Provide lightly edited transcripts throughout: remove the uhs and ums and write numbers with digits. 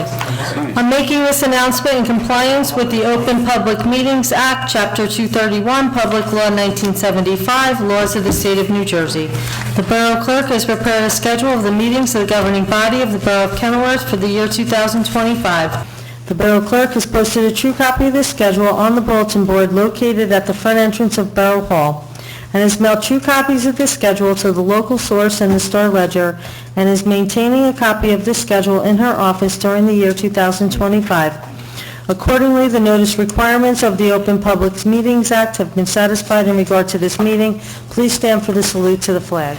I'm making this announcement in compliance with the Open Public Meetings Act, Chapter 231, Public Law 1975, Laws of the State of New Jersey. The Borough Clerk has prepared a schedule of the meetings of the governing body of the Borough of Kenilworth for the year 2025. The Borough Clerk has posted a true copy of this schedule on the bulletin board located at the front entrance of Borough Hall, and has mailed true copies of this schedule to the local source and the Star Ledger, and is maintaining a copy of this schedule in her office during the year 2025. Accordingly, the notice requirements of the Open Public Meetings Act have been satisfied in regard to this meeting. Please stand for the salute to the flag.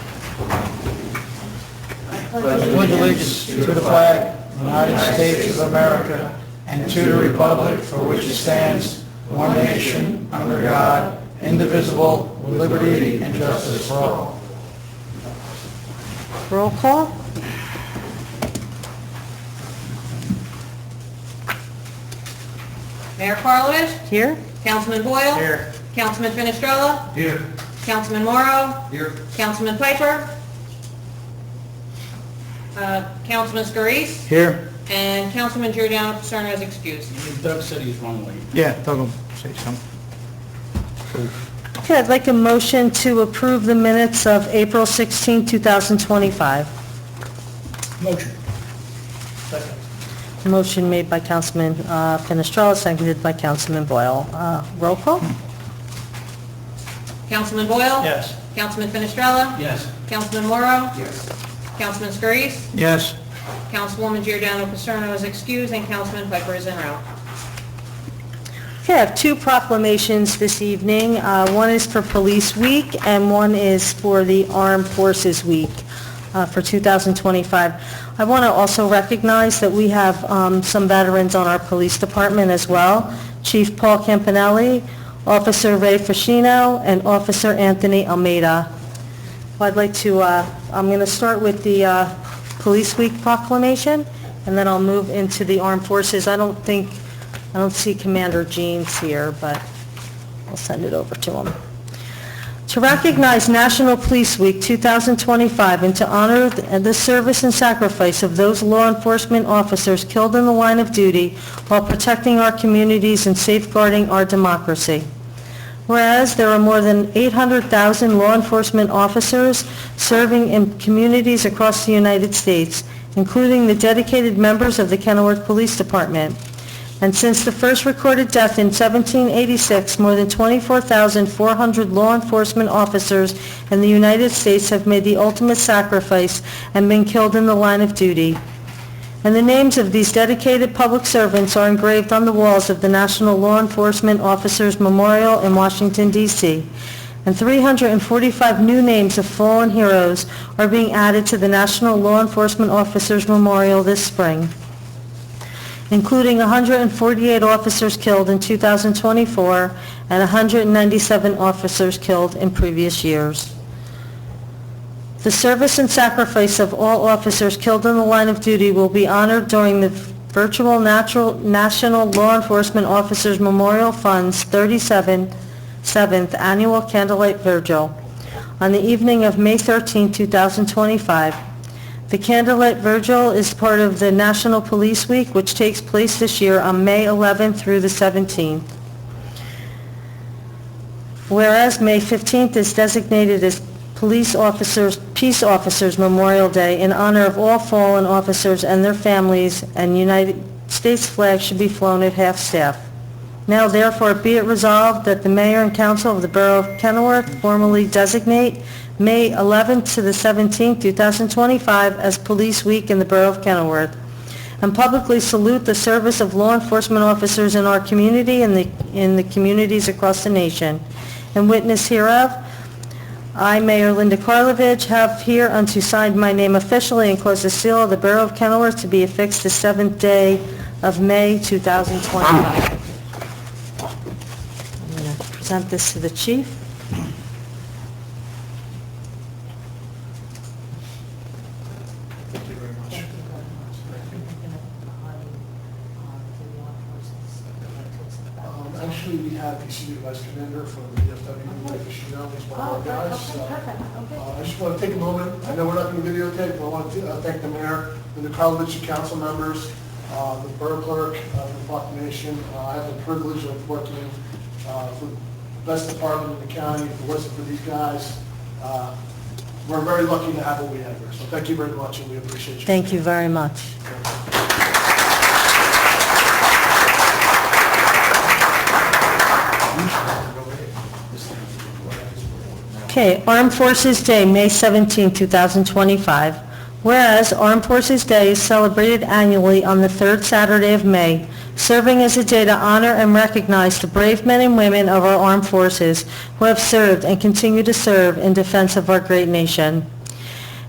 Pledge allegiance to the flag of the United States of America and to the republic for which it stands, one nation, under God, indivisible, with liberty and justice for all. Roll call. Mayor Karlovic? Here. Councilman Boyle? Here. Councilman Finestrella? Here. Councilman Morrow? Here. Councilman Piper? Councilman Scarice? Here. And Councilman Giordano Paserno is excused. Doug said he's running late. Yeah, Doug will say something. Okay, I'd like a motion to approve the minutes of April 16, 2025. Motion. Second. Motion made by Councilman Finestrella, seconded by Councilman Boyle. Roll call? Councilman Boyle? Yes. Councilman Finestrella? Yes. Councilman Morrow? Yes. Councilman Scarice? Yes. Councilwoman Giordano Paserno is excused, and Councilman Piper is en route. Okay, I have two proclamations this evening. One is for Police Week, and one is for the Armed Forces Week for 2025. I want to also recognize that we have some veterans on our police department as well. Chief Paul Campanelli, Officer Ray Fascino, and Officer Anthony Almeida. I'd like to, I'm going to start with the Police Week proclamation, and then I'll move into the Armed Forces. I don't see Commander Jeans here, but I'll send it over to him. To recognize National Police Week 2025 and to honor the service and sacrifice of those law enforcement officers killed in the line of duty while protecting our communities and safeguarding our democracy. Whereas there are more than 800,000 law enforcement officers serving in communities across the United States, including the dedicated members of the Kenilworth Police Department. And since the first recorded death in 1786, more than 24,400 law enforcement officers in the United States have made the ultimate sacrifice and been killed in the line of duty. And the names of these dedicated public servants are engraved on the walls of the National Law Enforcement Officers Memorial in Washington, D.C. And 345 new names of fallen heroes are being added to the National Law Enforcement Officers Memorial this spring, including 148 officers killed in 2024 and 197 officers killed in previous years. The service and sacrifice of all officers killed in the line of duty will be honored during the virtual National Law Enforcement Officers Memorial Fund's 37th Annual Candlelight Vigil on the evening of May 13, 2025. The Candlelight Vigil is part of the National Police Week, which takes place this year on May 11th through the 17th. Whereas May 15th is designated as Peace Officers Memorial Day in honor of all fallen officers and their families, and United States flag should be flown at half-staff. Now therefore be it resolved that the Mayor and Council of the Borough of Kenilworth formally designate May 11th to the 17th, 2025 as Police Week in the Borough of Kenilworth, and publicly salute the service of law enforcement officers in our community and in the communities across the nation. In witness hereof, I, Mayor Linda Karlovic, have here unto signed my name officially and cause the seal of the Borough of Kenilworth to be affixed the 7th day of May 2025. I'm going to present this to the Chief. Actually, we have the Senior Vice Commander from the DFW, Mike Fascino, who's one of our guys. I just want to take a moment. I know we're not going to videotape, but I want to thank the Mayor and the Karlovic and council members the borough clerk of the proclamation. I have the privilege of working for the best department in the county. If it wasn't for these guys, we're very lucky to have what we have here. So thank you very much, and we appreciate you. Thank you very much. Okay, Armed Forces Day, May 17, 2025. Whereas Armed Forces Day is celebrated annually on the third Saturday of May, serving as a day to honor and recognize the brave men and women of our armed forces who have served and continue to serve in defense of our great nation.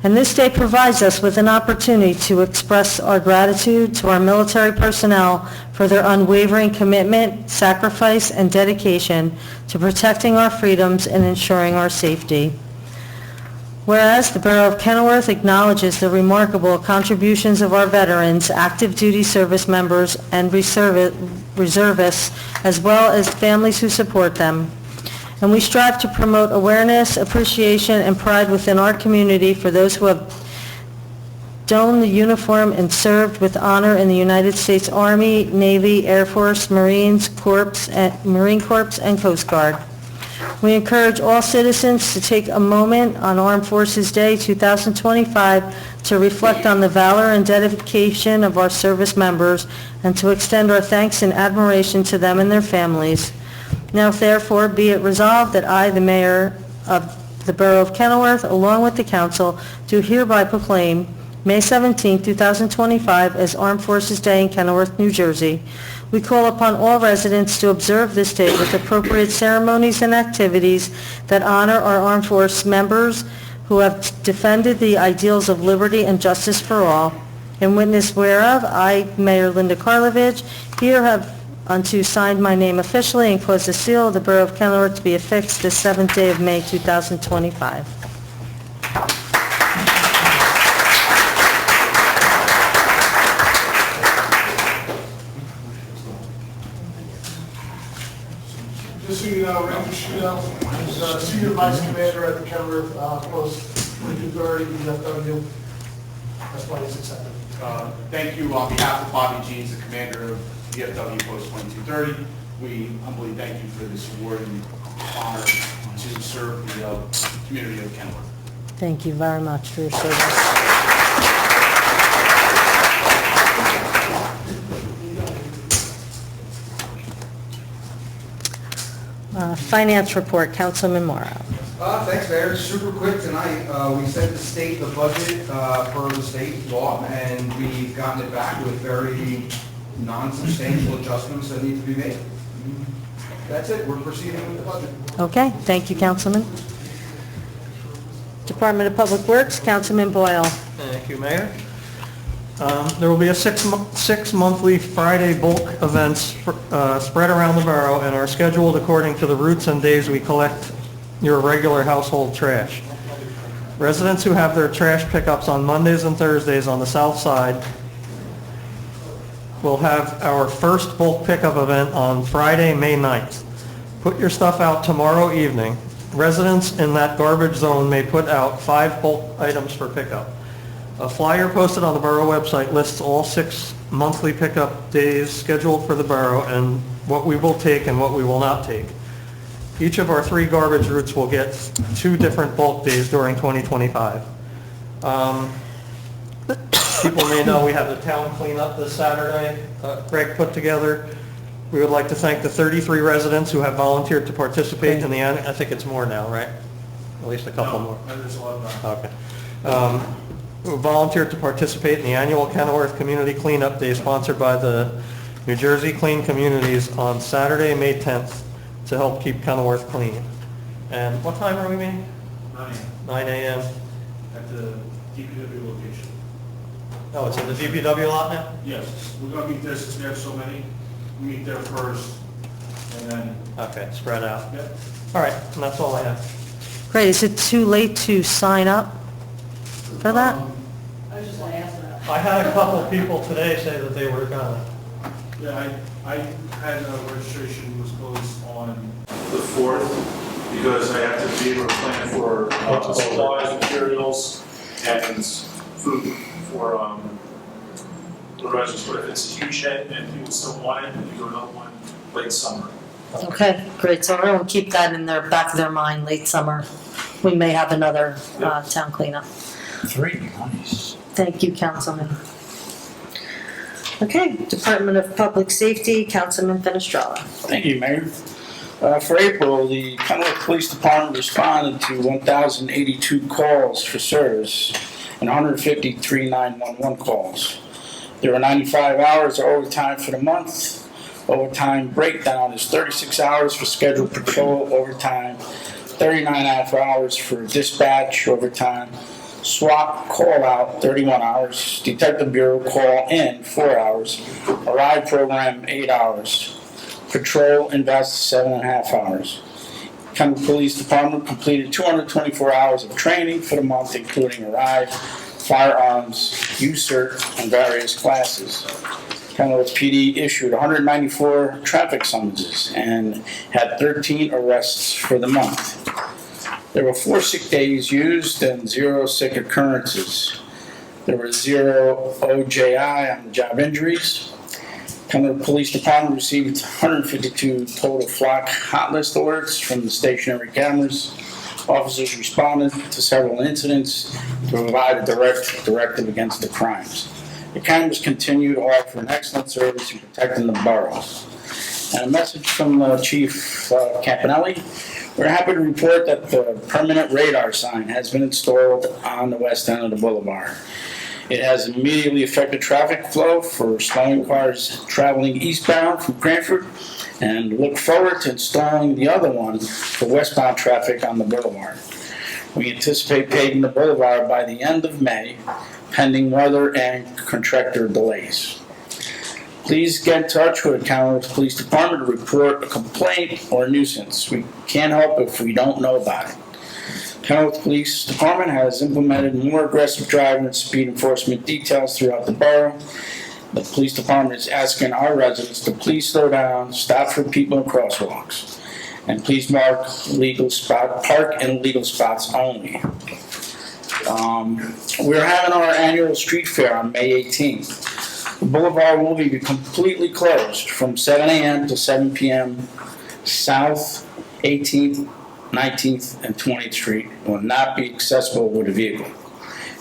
And this day provides us with an opportunity to express our gratitude to our military personnel for their unwavering commitment, sacrifice, and dedication to protecting our freedoms and ensuring our safety. Whereas the Borough of Kenilworth acknowledges the remarkable contributions of our veterans, active duty service members, and reservists, as well as families who support them. And we strive to promote awareness, appreciation, and pride within our community for those who have donned the uniform and served with honor in the United States Army, Navy, Air Force, Marine Corps, and Coast Guard. We encourage all citizens to take a moment on Armed Forces Day 2025 to reflect on the valor and dedication of our service members and to extend our thanks and admiration to them and their families. Now therefore be it resolved that I, the Mayor of the Borough of Kenilworth, along with the Council, do hereby proclaim May 17, 2025 as Armed Forces Day in Kenilworth, New Jersey. We call upon all residents to observe this day with appropriate ceremonies and activities that honor our armed force members who have defended the ideals of liberty and justice for all. In witness whereof, I, Mayor Linda Karlovich, here have unto signed my name officially and caused the seal of the Borough of Kenilworth to be affixed this 7th day of May 2025. Just so you know, Randy Shudo is Senior Vice Commander at the Kenilworth Post 2230 DFW. That's why he's accepted. Thank you on behalf of Bobby Jeans, the commander of DFW Post 2230. We humbly thank you for this award and honor to serve the community of Kenilworth. Thank you very much for your service. Finance report, Councilman Morrow. Thanks, Mayor. Super quick tonight. We sent the state the budget per the state law, and we've gotten it back with very non-substantial adjustments that need to be made. That's it. We're proceeding with the budget. Okay, thank you, Councilman. Department of Public Works, Councilman Boyle. Thank you, Mayor. There will be a six monthly Friday bulk events spread around the borough and are scheduled according to the routes and days we collect your regular household trash. Residents who have their trash pickups on Mondays and Thursdays on the south side will have our first bulk pickup event on Friday, May 9th. Put your stuff out tomorrow evening. Residents in that garbage zone may put out 5 bulk items for pickup. A flyer posted on the borough website lists all 6 monthly pickup days scheduled for the borough and what we will take and what we will not take. Each of our 3 garbage routes will get 2 different bulk days during 2025. People may know we have the town cleanup this Saturday. Greg put together. We would like to thank the 33 residents who have volunteered to participate in the, I think it's more now, right? At least a couple more. There's a lot of Okay. Who volunteered to participate in the annual Kenilworth Community Cleanup Day sponsored by the New Jersey Clean Communities on Saturday, May 10th to help keep Kenilworth clean. And what time are we meeting? 9 a.m. At the DPW location. Oh, it's in the DPW lot now? Yes, we're gonna meet there since we have so many. We meet there first, and then, Okay, spread out. yep. All right, and that's all I have. Great, is it too late to sign up for that? I had a couple people today say that they were gonna. Yeah, I had registration was closed on the 4th, because I have to be able to plan for supplies, materials, and food for the residents, but if it's a huge hit and people still want it, then we go another one late summer. Okay, great, so everyone keep that in their back of their mind, late summer. We may have another town cleanup. 3, nice. Thank you, Councilman. Okay, Department of Public Safety, Councilman Fenestrella. Thank you, Mayor. For April, the Kennewick Police Department responded to 1,082 calls for service and 153 911 calls. There were 95 hours of overtime for the month. Overtime breakdown is 36 hours for scheduled patrol overtime, 39.5 hours for dispatch overtime, SWAT call out 31 hours, Detective Bureau call in 4 hours, Arrive program 8 hours, Patrol invest 7.5 hours. Kennewick Police Department completed 224 hours of training for the month, including Arrive, firearms, USERT, and various classes. Kennewick PD issued 194 traffic summonses and had 13 arrests for the month. There were 4 sick days used and 0 sick occurrences. There were 0 OJI on the job injuries. Kennewick Police Department received 152 total flock hot list alerts from the stationary cameras. Officers responded to several incidents to provide a directive against the crimes. The cameras continue to offer an excellent service in protecting the borough. And a message from Chief Campanelli. We're happy to report that the permanent radar sign has been installed on the west end of the boulevard. It has immediately affected traffic flow for slowing cars traveling eastbound from Cranford, and look forward to installing the other one for westbound traffic on the boulevard. We anticipate paving the boulevard by the end of May, pending weather and contractor delays. Please get in touch with the Kennewick Police Department to report a complaint or nuisance. We can't help if we don't know about it. Kennewick Police Department has implemented more aggressive driving and speed enforcement details throughout the borough. The police department is asking our residents to please slow down, stop for people in crosswalks, and please park in legal spots only. We're having our annual street fair on May 18th. The boulevard will be completely closed from 7 a.m. to 7 p.m. South 18th, 19th, and 20th Street will not be accessible with a vehicle.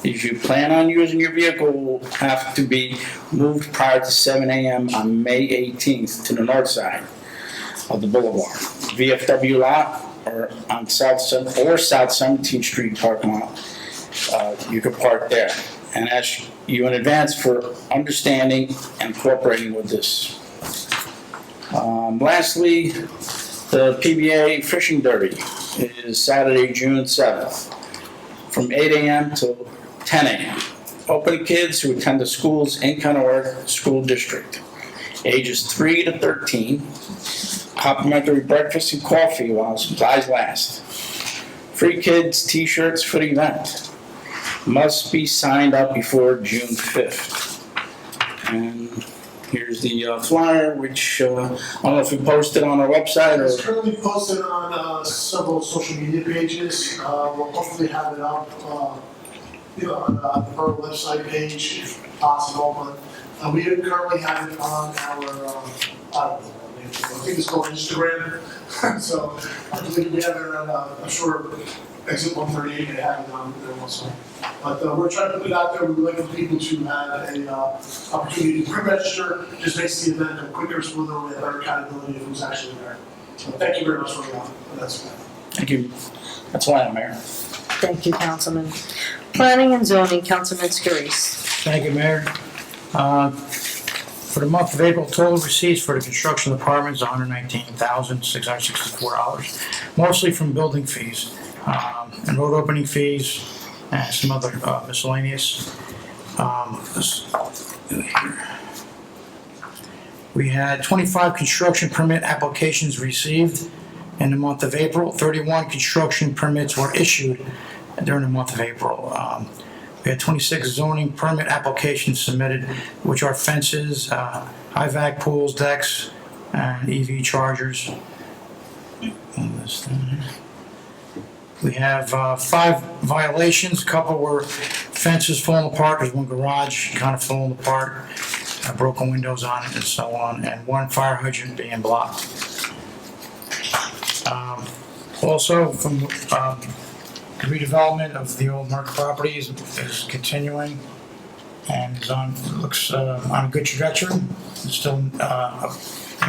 If you plan on using your vehicle, will have to be moved prior to 7 a.m. on May 18th to the north side of the boulevard. VFW lot or on South 17th Street parking lot. You can park there. And ask you in advance for understanding and cooperating with this. Lastly, the PBA Fishing Derby is Saturday, June 7th, from 8 a.m. to 10 a.m. Open to kids who attend the schools in Kennewick School District, ages 3 to 13. Complimentary breakfast and coffee while supplies last. Free kids t-shirts for the event. Must be signed up before June 5th. And here's the flyer, which I don't know if we posted on our website It's or... currently posted on several social media pages. We'll hopefully have it up on our website page if possible, but we currently have it on our, I think it's called Instagram. So I believe we have it on, I'm sure, Exit 138, they have it on there also. But we're trying to put it out there. We would like for people to have an opportunity to pre-register. Just makes the event go quicker, smoother, we have better accountability of who's actually there. So thank you very much for the offer. That's it. Thank you. That's why I'm Mayor. Thank you, Councilman. Planning and zoning, Councilman Scurries. Thank you, Mayor. For the month of April, total receipts for the construction department is $119,664, mostly from building fees and road opening fees and some other miscellaneous. We had 25 construction permit applications received in the month of April. 31 construction permits were issued during the month of April. We had 26 zoning permit applications submitted, which are fences, IVAC pools, decks, and EV chargers. We have 5 violations. A couple were fences falling apart. There's one garage kind of falling apart. broken windows on it and so on, and one fire hydrant being blocked. Also, from the redevelopment of the old Merck properties is continuing and is looks on a good trajectory. It's still in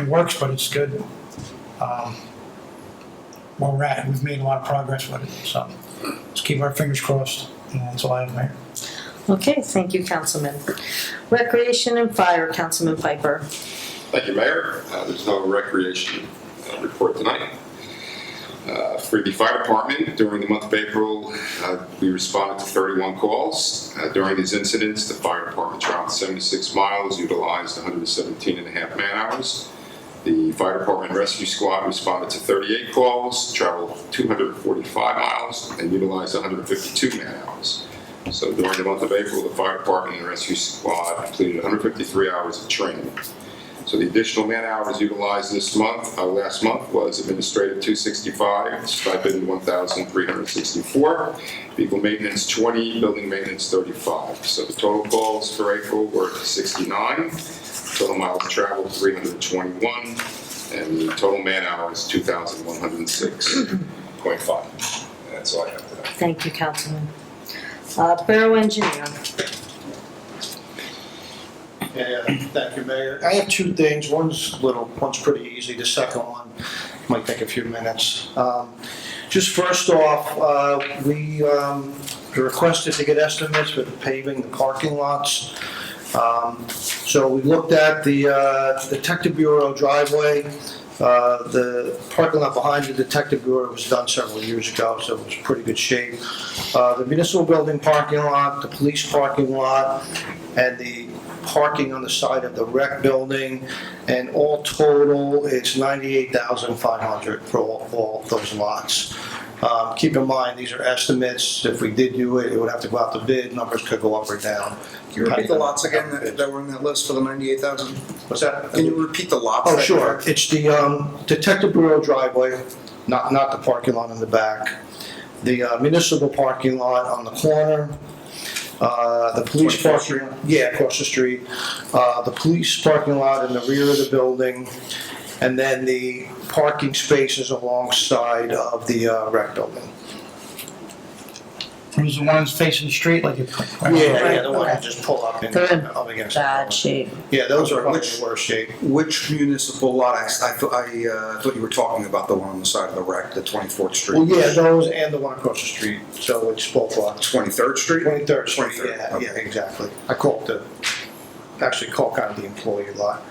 works, but it's good. Where we're at, we've made a lot of progress with it, so let's keep our fingers crossed. And that's all I have, Mayor. Okay, thank you, Councilman. Recreation and Fire, Councilman Piper. Thank you, Mayor. There's no recreation report tonight. For the fire department, during the month of April, we responded to 31 calls. During these incidents, the fire department traveled 76 miles, utilized 117 and a half man hours. The fire department rescue squad responded to 38 calls, traveled 245 miles, and utilized 152 man hours. So during the month of April, the fire department and rescue squad completed 153 hours of training. So the additional man hours utilized last month was administrative 265, stipend 1,364, vehicle maintenance 20, building maintenance 35. So the total calls for April were 69, total miles traveled 321, and the total man hours 2,106.5. That's all I have today. Thank you, Councilman. Borough Engineer. Yeah, thank you, Mayor. I have two things. One's pretty easy. The second one might take a few minutes. Just first off, we requested to get estimates for the paving the parking lots. So we looked at the Detective Bureau driveway. The parking lot behind the Detective Bureau was done several years ago, so it was in pretty good shape. The municipal building parking lot, the police parking lot, and the parking on the side of the rec building, and all total, it's $98,500 for all those lots. Keep in mind, these are estimates. If we did do it, it would have to go out to bid. Numbers could go up or down. Can you repeat the lots again that were in that list for the 98,000? What's that? Can you repeat the lots? Oh, sure. It's the Detective Bureau driveway, not the parking lot in the back. The municipal parking lot on the corner. The police parking, across the street. The police parking lot in the rear of the building, and then the parking spaces alongside of the rec building. Those are the ones facing the street, like you. Yeah, the one that just pull up and They're in up against. bad shape. Yeah, those are probably in worse shape. Which municipal lot? I thought you were talking about the one on the side of the wreck, the 24th Street. Well, yeah, those and the one across the street. So it's both lots. 23rd Street? 23rd Street. 23rd, Yeah, okay. yeah, exactly. I called kind of the employee lot.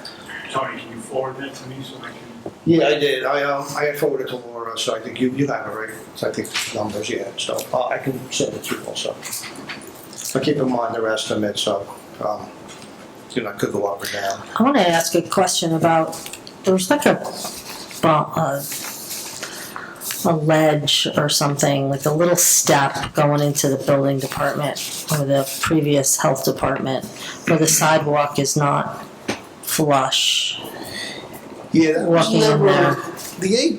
Tony, can you forward that to me so I can? Yeah, I did. I had forwarded to Laura, so I think you have it right. So I think the numbers, yeah. So I can send it through also. But keep in mind their estimates, so could go up or down. I want to ask a question about, there's like a ledge or something, like a little step going into the building department or the previous health department where the sidewalk is not flush. Yeah, that was Walking in never, there.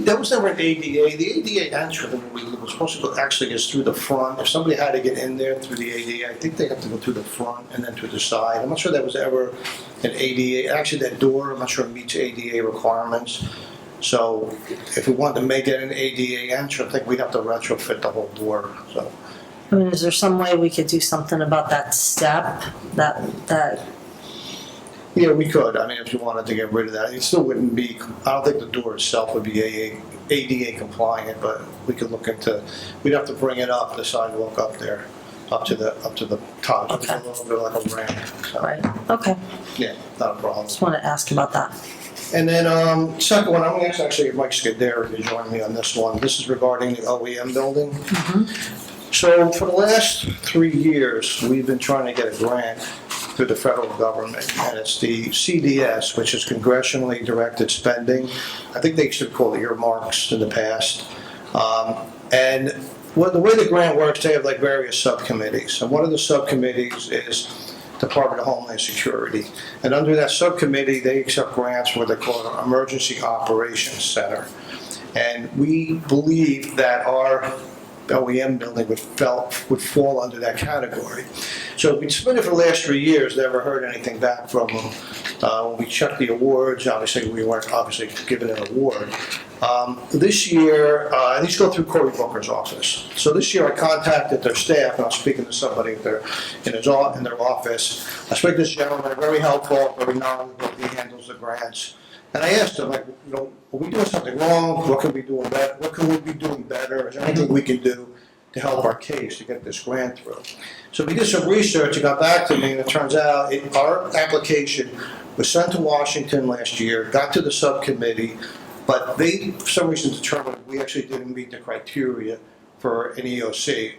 that was never an ADA. The ADA entrance was supposed to go, actually is through the front. If somebody had to get in there through the ADA, I think they have to go through the front and then through the side. I'm not sure that was ever an ADA. Actually, that door, I'm not sure it meets ADA requirements. So if we wanted to make it an ADA entrance, I think we'd have to retrofit the whole door, so. I mean, is there some way we could do something about that step, that Yeah, we could. I mean, if you wanted to get rid of that, it still wouldn't be, I don't think the door itself would be ADA compliant, but we could look into, we'd have to bring it up, the sidewalk up there, up to the top. It's a little bit like a ramp. So, right? Okay, yeah, not a problem. just want to ask about that. And then, second one, I'm going to actually get Mike Scuderi to join me on this one. This is regarding the OEM building. So for the last 3 years, we've been trying to get a grant through the federal government, and it's the CDS, which is Congressionally Directed Spending. I think they should call it earmarks in the past. And the way the grant works, they have like various subcommittees. And one of the subcommittees is Department of Homeland Security. And under that subcommittee, they accept grants for what they call an Emergency Operations Center. And we believe that our OEM building would fall under that category. So we submitted for the last 3 years, never heard anything back from them. When we checked the awards, obviously we weren't obviously given an award. This year, and these go through Cory Booker's office. So this year I contacted their staff, and I was speaking to somebody in their office. I spoke to this gentleman, very helpful, very knowledgeable, he handles the grants. And I asked him, like, you know, are we doing something wrong? What can we be doing better? What can we be doing better? Is there anything we can do to help our case to get this grant through? So we did some research, and got back to me, and it turns out our application was sent to Washington last year, got to the subcommittee, but they, for some reason, determined we actually didn't meet the criteria for an EOC,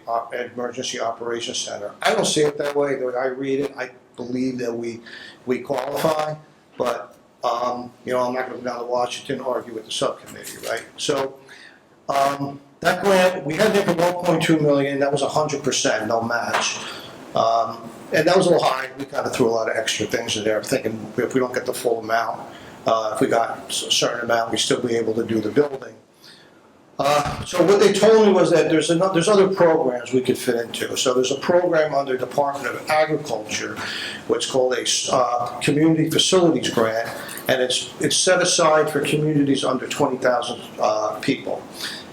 Emergency Operations Center. I don't see it that way. The way I read it, I believe that we qualify, but you know, I'm not going to go down to Washington and argue with the subcommittee, right? So that grant, we had it for $1.2 million. That was 100%, no match. And that was a little high. We kind of threw a lot of extra things in there, thinking if we don't get the full amount, if we got a certain amount, we'd still be able to do the building. So what they told me was that there's other programs we could fit into. So there's a program under Department of Agriculture, what's called a Community Facilities Grant, and it's set aside for communities under 20,000 people.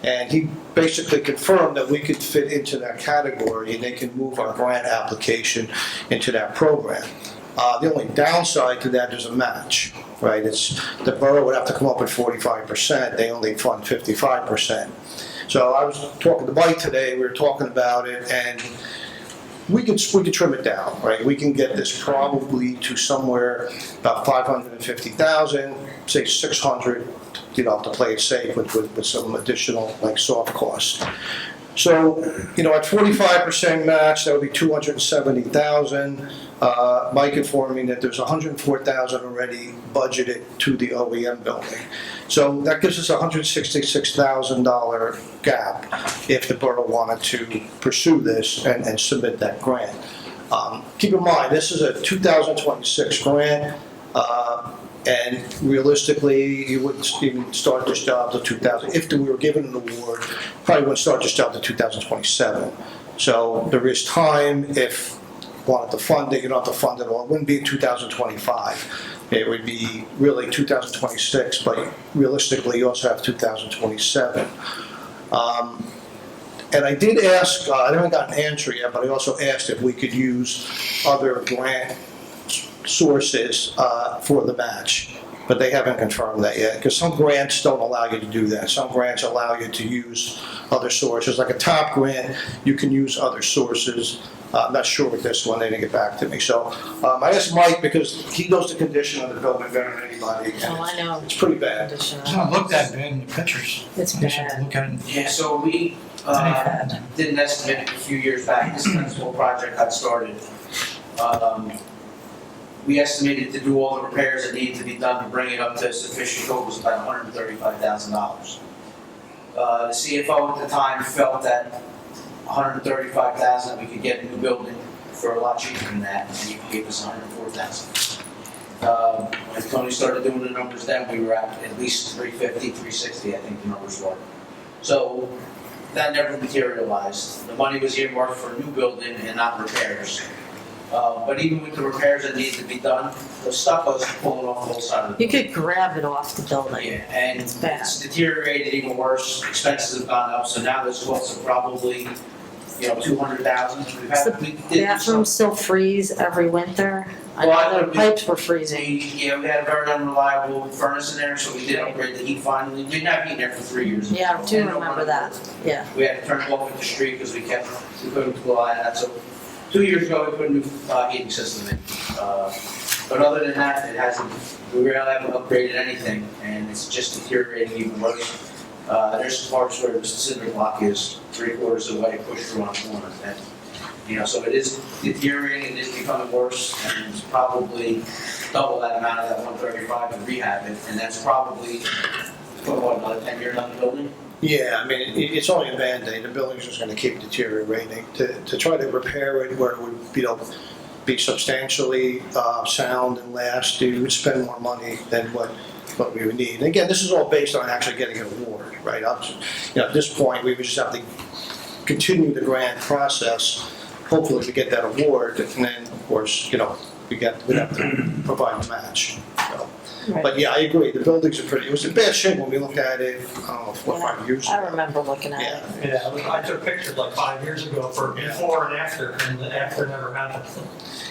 And he basically confirmed that we could fit into that category, and they can move our grant application into that program. The only downside to that is a match, right? It's the borough would have to come up with 45%. They only fund 55%. So I was talking to Mike today. We were talking about it, and we could trim it down, right? We can get this probably to somewhere about 550,000, say 600, you know, to play it safe with some additional like soft costs. So, you know, at 45% match, that would be 270,000. Mike informed me that there's 104,000 already budgeted to the OEM building. So that gives us a $166,000 gap if the borough wanted to pursue this and submit that grant. Keep in mind, this is a 2026 grant. And realistically, you wouldn't even start this job till 2000. If we were given an award, probably wouldn't start this job till 2027. So there is time if you wanted to fund it, you don't have to fund it all. It wouldn't be in 2025. It would be really 2026, but realistically, you also have 2027. And I did ask, I haven't got an answer yet, but I also asked if we could use other grant sources for the match, but they haven't confirmed that yet, because some grants don't allow you to do that. Some grants allow you to use other sources, like a TOP grant, you can use other sources. I'm not sure with this one, they didn't get back to me. So I asked Mike, because he knows the condition of the building better than anybody. Oh, I know. It's pretty bad. It doesn't look that bad in the pictures. It's Just have to bad. look at it. Yeah, so we did an estimate a few years back. This whole project got started. We estimated to do all the repairs that needed to be done to bring it up to sufficient code was about $135,000. The CFO at the time felt that $135,000 we could get a new building for a lot cheaper than that, and he gave us $104,000. When Tony started doing the numbers then, we were at least $350,000, $360,000, I think the numbers were. So that never materialized. The money was earmarked for a new building and not repairs. But even with the repairs that needed to be done, the stuff was pulling off the whole side of the You could grab it off the building. Yeah, and It's bad. it's deteriorated even worse. Expenses have gone up, so now those costs are probably, you know, $200,000. We've Does had, the we did do bathrooms some. still freeze every winter? I Well, know the we- pipes were freezing. Yeah, we had a very unreliable furnace in there, so we did upgrade the heat finally. We didn't have heat in there for 3 years. Yeah, I do And remember that, yeah. We had to turn it off at the street because we couldn't rely on that. So 2 years ago, we put a new heating system in. But other than that, it hasn't, we really haven't upgraded anything, and it's just deteriorating even worse. There's some parts where the cinder block is 3/4 of the way pushed through on the corner. And, you know, so it is deteriorating, it is becoming worse, and it's probably double that amount of that 135 to rehab it, and that's probably, what, another 10 years on the building? Yeah, I mean, it's only a Band-Aid. The building's just going to keep deteriorating. To try to repair it where it would, you know, be substantially sound and last, you would spend more money than what we would need. And again, this is all based on actually getting an award, right? Up to, you know, at this point, we would just have to continue the grant process. Hopefully we get that award, and then, of course, we'd have to provide a match. So, but yeah, I agree, the buildings are pretty, it was a bad shape when we looked at it, I don't know, 4 or 5 years ago. I remember looking at it. Yeah, I took pictures like 5 years ago for before and the after never happened.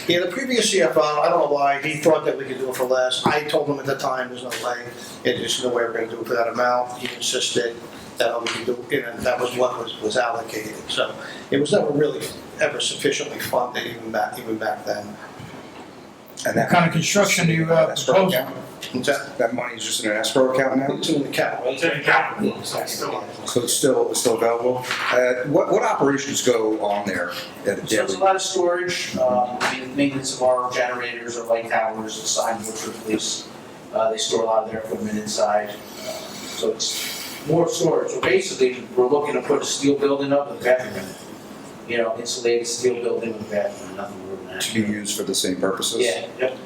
Yeah, the previous CFO, I don't know why, he thought that we could do it for less. I told him at the time, there's no way, there's no way we're gonna do it for that amount. He insisted that we could do it, and that was what was allocated. So it was never really ever sufficiently funded, even back then. And that kind of construction do you escrow propose? account? That money is just in an escrow account now? It's in the account. It's in capital, so it's still. So it's still available? What operations go on there at a So there's daily? a lot of storage, maintenance of our generators, our light towers, the signboards for police. They store a lot of their equipment inside. So it's more storage. So basically, we're looking to put a steel building up with a bathroom in it. Insulated steel building with a bathroom, nothing more than that. To be used for the same purposes? Yeah, yep.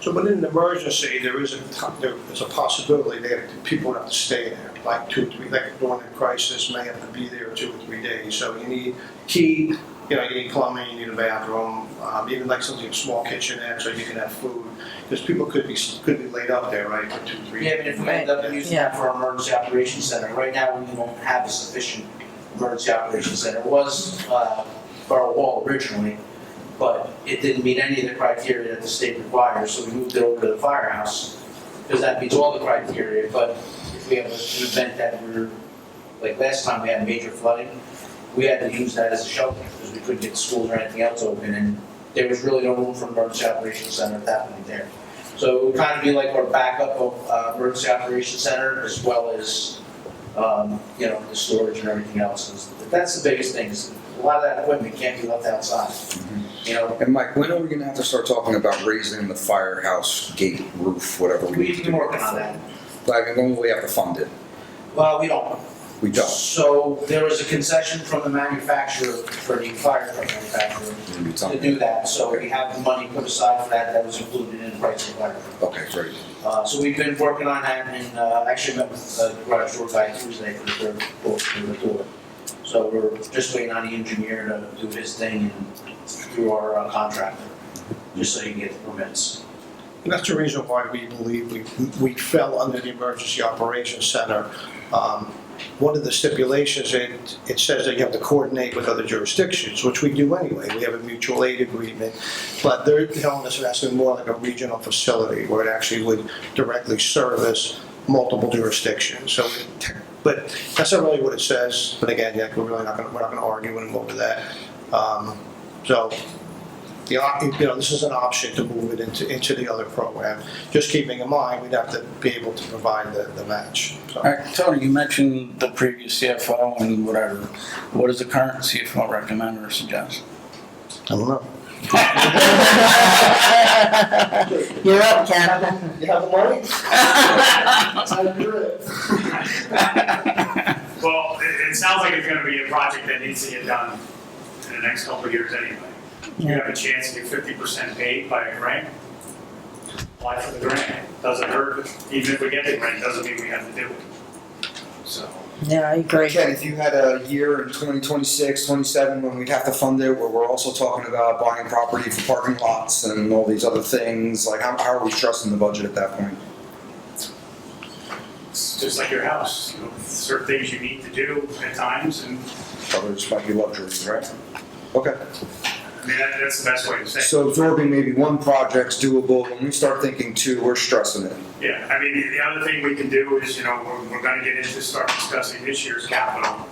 So, but in an emergency, there is a possibility that people would have to stay there, like 2 or 3, like during a crisis, may have to be there 2 or 3 days. So you need key, you need plumbing, you need a bathroom, even like something, a small kitchenette, so you can have food. Because people could be laid up there, right, for 2 or 3 days. Yeah, but if we end up using that for our emergency operations center, right now we don't have a sufficient emergency operations center. It was Borough Hall originally, but it didn't meet any of the criteria that the state requires, so we moved it over to the firehouse, because that meets all the criteria. But if we have an event that like last time we had major flooding, we had to use that as a shelter, because we couldn't get schools or anything else open, and there was really no room for an emergency operations center at that point there. So it would kind of be like our backup of emergency operations center, as well as the storage and everything else. That's the biggest thing, is a lot of that equipment can't be left outside. And Mike, when are we gonna have to start talking about raising the firehouse gate roof, whatever we need We've to been do? working on that. When will we have to fund it? Well, we don't. We don't. So there was a concession from the manufacturer, for the fire truck manufacturer, to do that. So we have the money put aside for that, that was included in the price of the fire truck. Okay, great. So we've been working on that, and actually met with the garage door guy Tuesday for the third quote for the door. So we're just waiting on the engineer to do his thing and through our contractor, just so he can get the permits. And that's the reason why we believe we fell under the Emergency Operations Center. One of the stipulations, it says that you have to coordinate with other jurisdictions, which we do anyway. We have a mutual aid agreement, but they're telling us that's more like a regional facility where it actually would directly service multiple jurisdictions. So, but that's not really what it says. But again, we're not going to argue anymore over that. So, this is an option to move it into the other program. Just keeping in mind, we'd have to be able to provide the match. So. All right, Tony, you mentioned the previous CFO and whatever. What does the current CFO recommend or suggest? I don't know. You're up, Ken. You have the money? Well, it sounds like it's gonna be a project that needs to get done in the next couple of years anyway. You have a chance to get 50% paid by a grant. Apply for the grant. Doesn't hurt. Even if we get the grant, doesn't mean we have to do it. So. Yeah, I agree. Ken, if you had a year in 2026, 27, when we'd have to fund it, where we're also talking about buying property for parking lots and all these other things, like how are we stressing the budget at that point? It's just like your house, certain things you need to do at times, and Others might be luxuries, right? Okay. I mean, that's the best way to say it. So absorbing maybe one project's doable. When we start thinking two, we're stressing it. Yeah, I mean, the other thing we can do is, we're gonna get into, start discussing this year's capital.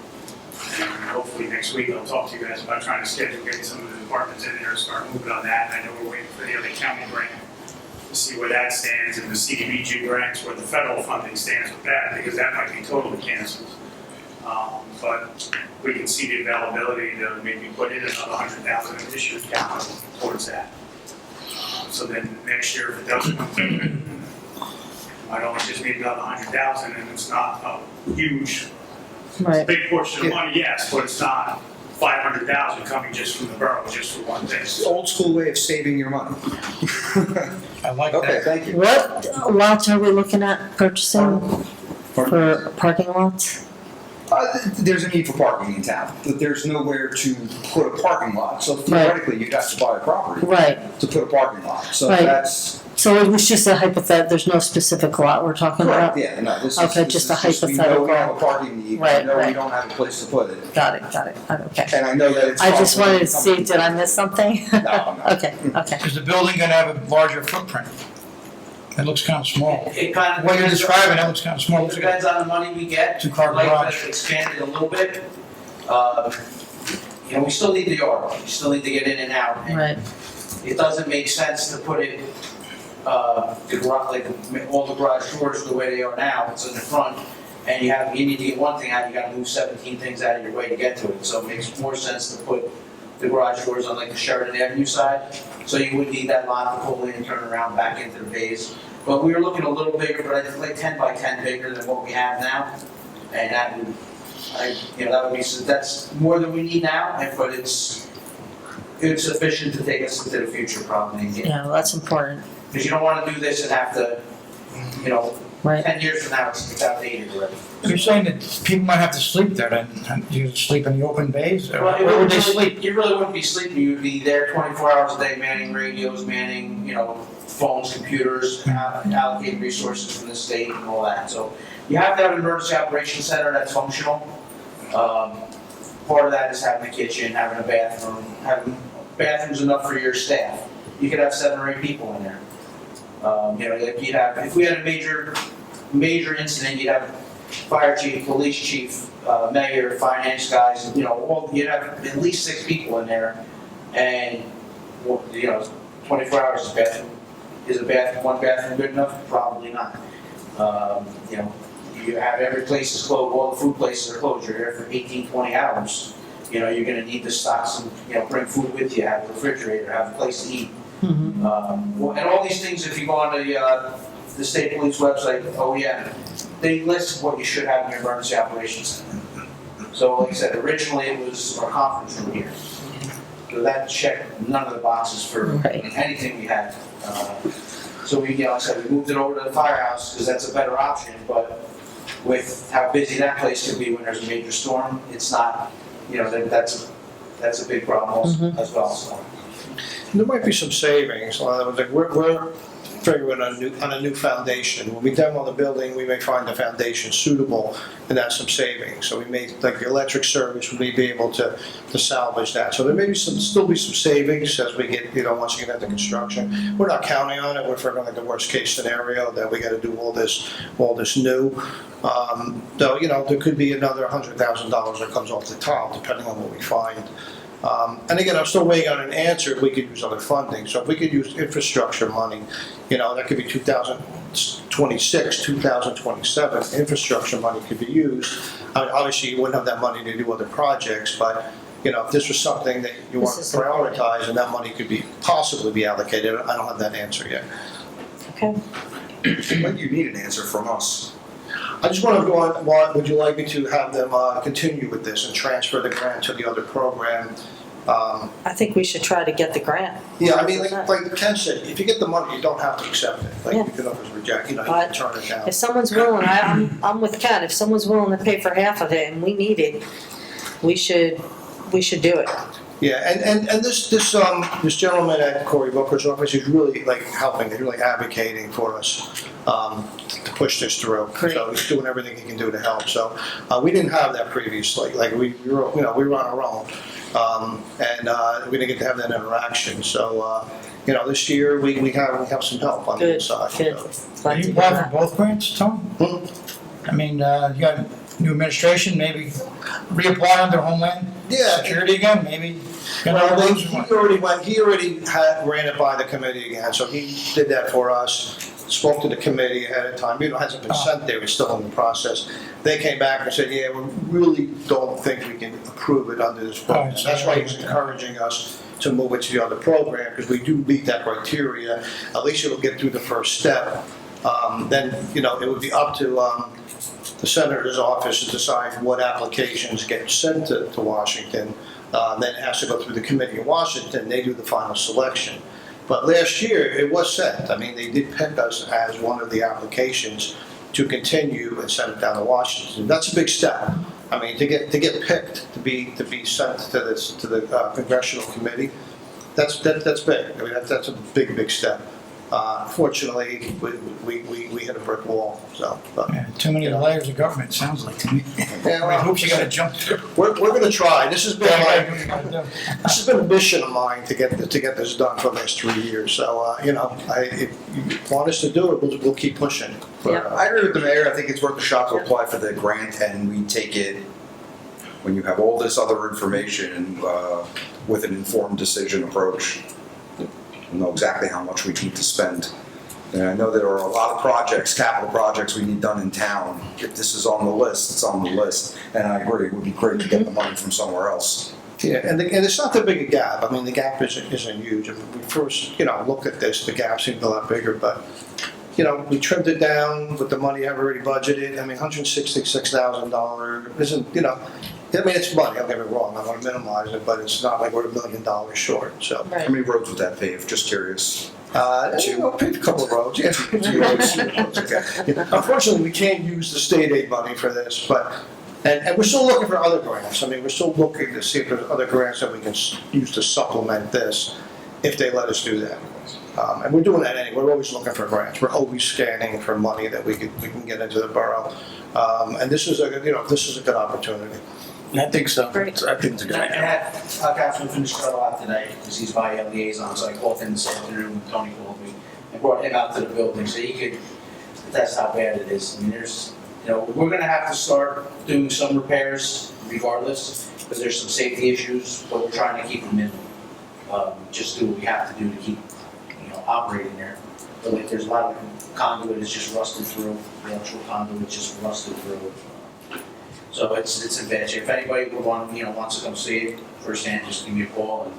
And hopefully next week I'll talk to you guys about trying to schedule, getting some of the departments in there and start moving on that. I know we're waiting for the other county grant to see where that stands, and the CDBG grants, where the federal funding stands with that, because that might be totally canceled. But we can see the availability to maybe put in another 100,000 in this year's capital towards that. So then next year, if it doesn't come through, might only just need another 100,000, and it's not a huge, big portion of money, yes, but it's not 500,000 coming just from the borough, just for one thing. It's the old school way of saving your money. I like Okay, that. thank you. What lots are we looking at purchasing for parking lots? There's a need for parking in town, but there's nowhere to put a parking lot. So theoretically, you'd have to buy a property Right, to put a parking lot. So Right. that's so it was just a hypothetical, there's no specific lot we're talking about? correct. Yeah, no, this is Okay, this just is a We know we have a hypothetical. parking need. Right, We know we right. don't have a place to put it, Got it, okay. and I know that it's. I just probably wanted to see, did I miss something? No, no. Okay. Is the building gonna have a larger footprint? It looks kind of small. It kind of. What you're describing, it looks kind of small. It Looks like depends on the money we get. Two-car We'd like garage. to expand it a little bit. We still need the yard, we still need to get in and out. And Right, it doesn't make sense to put it, the garage, like, all the garage doors the way they are now, it's in the front. And you need to get one thing out, you gotta move 17 things out of your way to get to it. So it makes more sense to put the garage doors on like the Sheridan Avenue side. So you would need that lot to pull in and turn around back into the bays. But we were looking a little bigger, but I think like 10 by 10 bigger than what we have now. And that would, that's more than we need now, but it's sufficient to take us into the future probably. yeah, well, that's important, Because you don't wanna do this and have to, right. 10 years from now, it's outdated already. You're saying that people might have to sleep there, then, you sleep in the open bays, or Well, where would they sleep? You really wouldn't be sleeping, you'd be there 24 hours a day manning radios, manning, phones, computers, allocating resources from the state and all that. So you have to have an emergency operations center that's functional. Part of that is having a kitchen, having a bathroom, having bathrooms enough for your staff. You could have 7 or 8 people in there. If we had a major incident, you'd have fire chief, police chief, mayor, finance guys, you'd have at least 6 people in there. And, 24 hours is one bathroom good enough? Probably not. You have every place is closed, all the food places are closed, you're there for 18, 20 hours. You're gonna need to stock some, bring food with you, have a refrigerator, have a place to eat. And all these things, if you go on the state police website, they list what you should have in your emergency operations center. So like I said, originally it was our conference room here. So that checked none of the boxes for anything we had. So we, like I said, we moved it over to the firehouse because that's a better option, but with how busy that place could be when there's a major storm, it's not, that's a big problem also as well, so. There might be some savings. Like we're figuring on a new foundation. When we demo the building, we may find the foundation suitable, and that's some savings. So we may, like the electric service, we may be able to salvage that. So there may be still be some savings as we get, once you get into construction. We're not counting on it. We're figuring like the worst case scenario that we got to do all this new. Though, there could be another $100,000 that comes off the top, depending on what we find. And again, I'm still waiting on an answer if we could use other funding. So if we could use infrastructure money, that could be 2026, 2027, infrastructure money could be used. I mean, obviously, you wouldn't have that money to do other projects, but, if this was something that you want to prioritize and that money could possibly be allocated, I don't have that answer yet. Okay. When you need an answer from us. I just want to go on, would you like me to have them continue with this and transfer the grant to the other program? I think we should try to get the grant. Yeah, I mean, like Ken said, if you get the money, you don't have to accept it. Like, you can always reject, you can turn it down. If someone's willing, I'm with Ken, if someone's willing to pay for half of it and we need it, we should do it. Yeah, and this gentleman at Cory Booker's office is really like helping, he's really advocating for us to push this through. Great. So he's doing everything he can do to help. So we didn't have that previously. Like we were on our own, and we didn't get to have that interaction. So this year we have some help on the inside. Good. So. Are you applying for both grants, Tom? I mean, you got new administration, maybe reapply under Homeland Security again, maybe? Well, he already ran it by the committee again, so he did that for us, spoke to the committee ahead of time, it hasn't been sent there, it's still in the process. They came back and said, yeah, we really don't think we can approve it under this program. That's why he's encouraging us to move it to the other program, because we do meet that criteria, at least it'll get through the first step. Then, it would be up to the senator's office to decide what applications get sent to Washington. Then it has to go through the committee in Washington, they do the final selection. But last year, it was sent. I mean, they did pick us as one of the applications to continue and send it down to Washington. That's a big step. I mean, to get picked, to be sent to the congressional committee, that's big. I mean, that's a big step. Fortunately, we hit a brick wall, so. Yeah, too many layers of government, sounds like to me. Yeah, well, Hoops you gotta jump through. We're gonna try. This has been a mission of mine to get this done for the last 3 years. So, if you want us to do it, we'll keep pushing. I agree with the mayor. I think it's worth a shot to apply for the grant, and we take it when you have all this other information with an informed decision approach. We'll know exactly how much we need to spend. And I know there are a lot of projects, capital projects we need done in town. If this is on the list, it's on the list. And I agree, it would be great to get the money from somewhere else. Yeah, and it's not that big a gap. I mean, the gap isn't huge. When we first, look at this, the gap seemed a lot bigger, but, we trimmed it down with the money I've already budgeted. I mean, $166,000 isn't, I mean, it's money, don't get me wrong, I want to minimize it, but it's not like we're $1 million short, so. How many roads would that pave? Just curious. Paved a couple of roads, yeah. 2 roads. Okay. Unfortunately, we can't use the state aid money for this, but, and we're still looking for other grants. I mean, we're still looking to see if there's other grants that we can use to supplement this, if they let us do that. And we're doing that anyway, we're always looking for grants, we're always scanning for money that we can get into the borough. And this is a good opportunity. I think so. Great. I think it's a good I idea. had Councilman Fitzgerald out today, because he's my liaison, so I called him this afternoon, Tony called me, and brought him out to the building, so he could attest how bad it is. I mean, we're gonna have to start doing some repairs regardless, because there's some safety issues, but we're trying to keep them in. Just do what we have to do to keep, operating there. But like, there's a lot of conduit that's just rusted through, the electrical conduit just rusted through. So it's in bad shape. If anybody would wants to come see it firsthand, just give me a call, and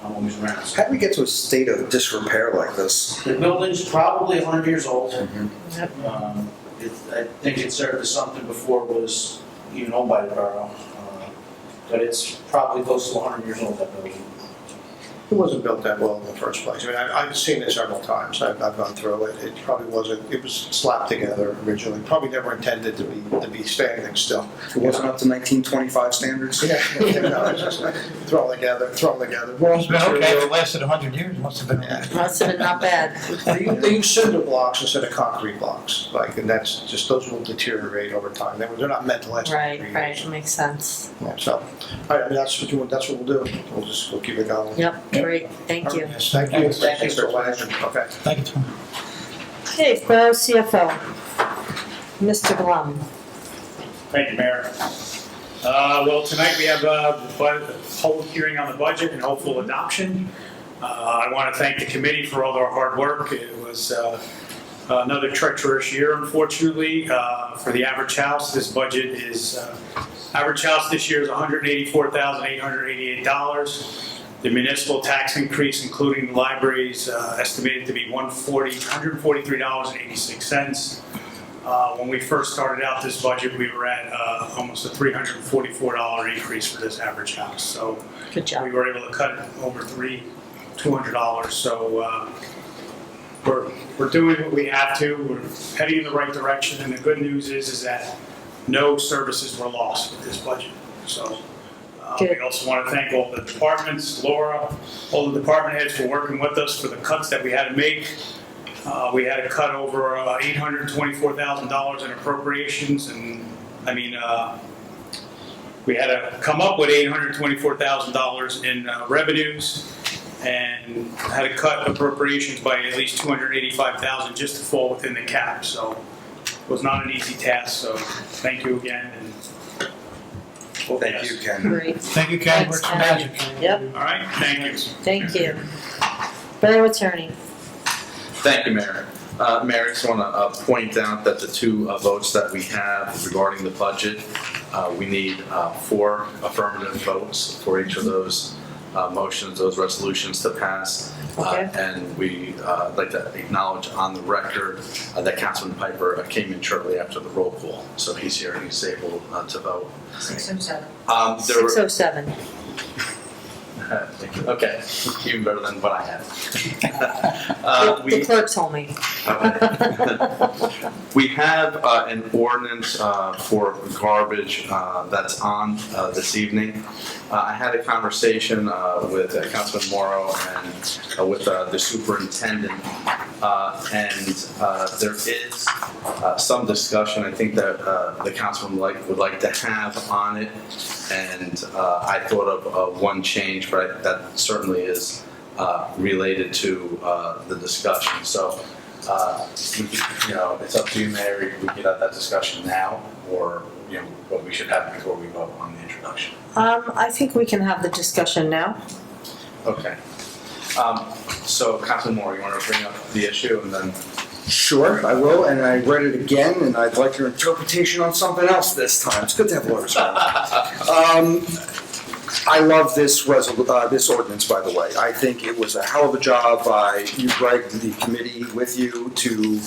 I'm always around. How did we get to a state of disrepair like this? The building's probably 100 years old. Yep. I think it served as something before it was even owned by the borough. But it's probably close to 100 years old, that building. It wasn't built that well in the first place. I mean, I've seen it several times. I've gone through it. It probably wasn't. It was slapped together originally. Probably never intended to be standing still. It wasn't up to 1925 standards? Yeah, no, it's just thrown together. Well, it's been okay, if it lasted 100 years, it must have been. Yeah. Must have been not bad. They use cinder blocks instead of concrete blocks. And that's just, those will deteriorate over time. They're not meant to last. Right, 100 right, years. makes sense. Yeah, so, all right, I mean, that's what we'll do. We'll keep it going. Yep, great, thank you. Yes, thank you. Thank you. Mr. Wagner. Okay. Thank you, Tom. Okay, Borough CFO, Mr. Blum. Thank you, Mayor. Well, tonight we have a public hearing on the budget and hopeful adoption. I want to thank the committee for all their hard work. It was another treacherous year, unfortunately, for the average house. This budget is, average house this year is $184,888. The municipal tax increase, including the libraries, estimated to be $143.86. When we first started out this budget, we were at almost a $344 increase for this average house. So Good job. we were able to cut it over $200. So we're doing what we have to. We're heading in the right direction. And the good news is that no services were lost with this budget. So. We also want to thank all the departments, Laura, all the department heads for working with us for the cuts that we had to make. We had to cut over $824,000 in appropriations, and we had to come up with $824,000 in revenues, and had to cut appropriations by at least $285,000 just to fall within the cap. So it was not an easy task. So thank you again. And Well, thank you, Ken. Great. Thank you, Ken. Thanks, Works Ken. magic. Yep, all right, thank you. thank you. Borough Attorney. Thank you, Mayor. Mayor, I just want to point out that the two votes that we have regarding the budget, we need 4 affirmative votes for each of those motions, those resolutions to pass. Okay. And we'd like to acknowledge on the record that Councilman Piper came in shortly after the roll call. So he's here and he's able to vote. 607. 607. Okay, even better than what I had. The clerk told me. Okay. We have an ordinance for garbage that's on this evening. I had a conversation with Councilman Morrow and with the superintendent, and there is some discussion I think that the councilman would like to have on it, and I thought of one change, but that certainly is related to the discussion. So, it's up to you, Mayor. We could have that discussion now, or what we should have before we vote on the introduction. I think we can have the discussion now. Okay. So, Councilman Moore, you want to bring up the issue and then? Sure, I will, and I read it again, and I'd like your interpretation on something else this time. It's good to have lawyers around. I love this ordinance, by the way. I think it was a hell of a job by you, Greg, the committee with you to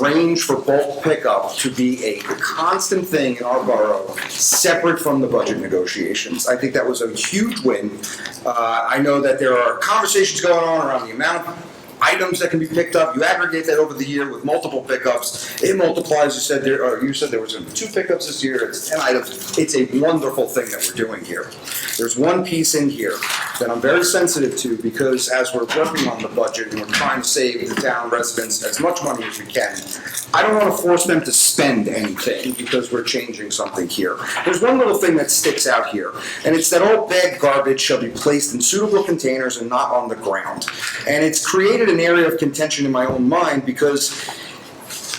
arrange for bulk pickup to be a constant thing in our borough, separate from the budget negotiations. I think that was a huge win. I know that there are conversations going on around the amount of items that can be picked up. You aggregate that over the year with multiple pickups. It multiplies. You said there was going to be 2 pickups this year. It's 10 items. It's a wonderful thing that we're doing here. There's one piece in here that I'm very sensitive to, because as we're working on the budget and we're trying to save the town residents as much money as we can, I don't want to force them to spend anything because we're changing something here. There's one little thing that sticks out here, and it's that all bagged garbage shall be placed in suitable containers and not on the ground. And it's created an area of contention in my own mind, because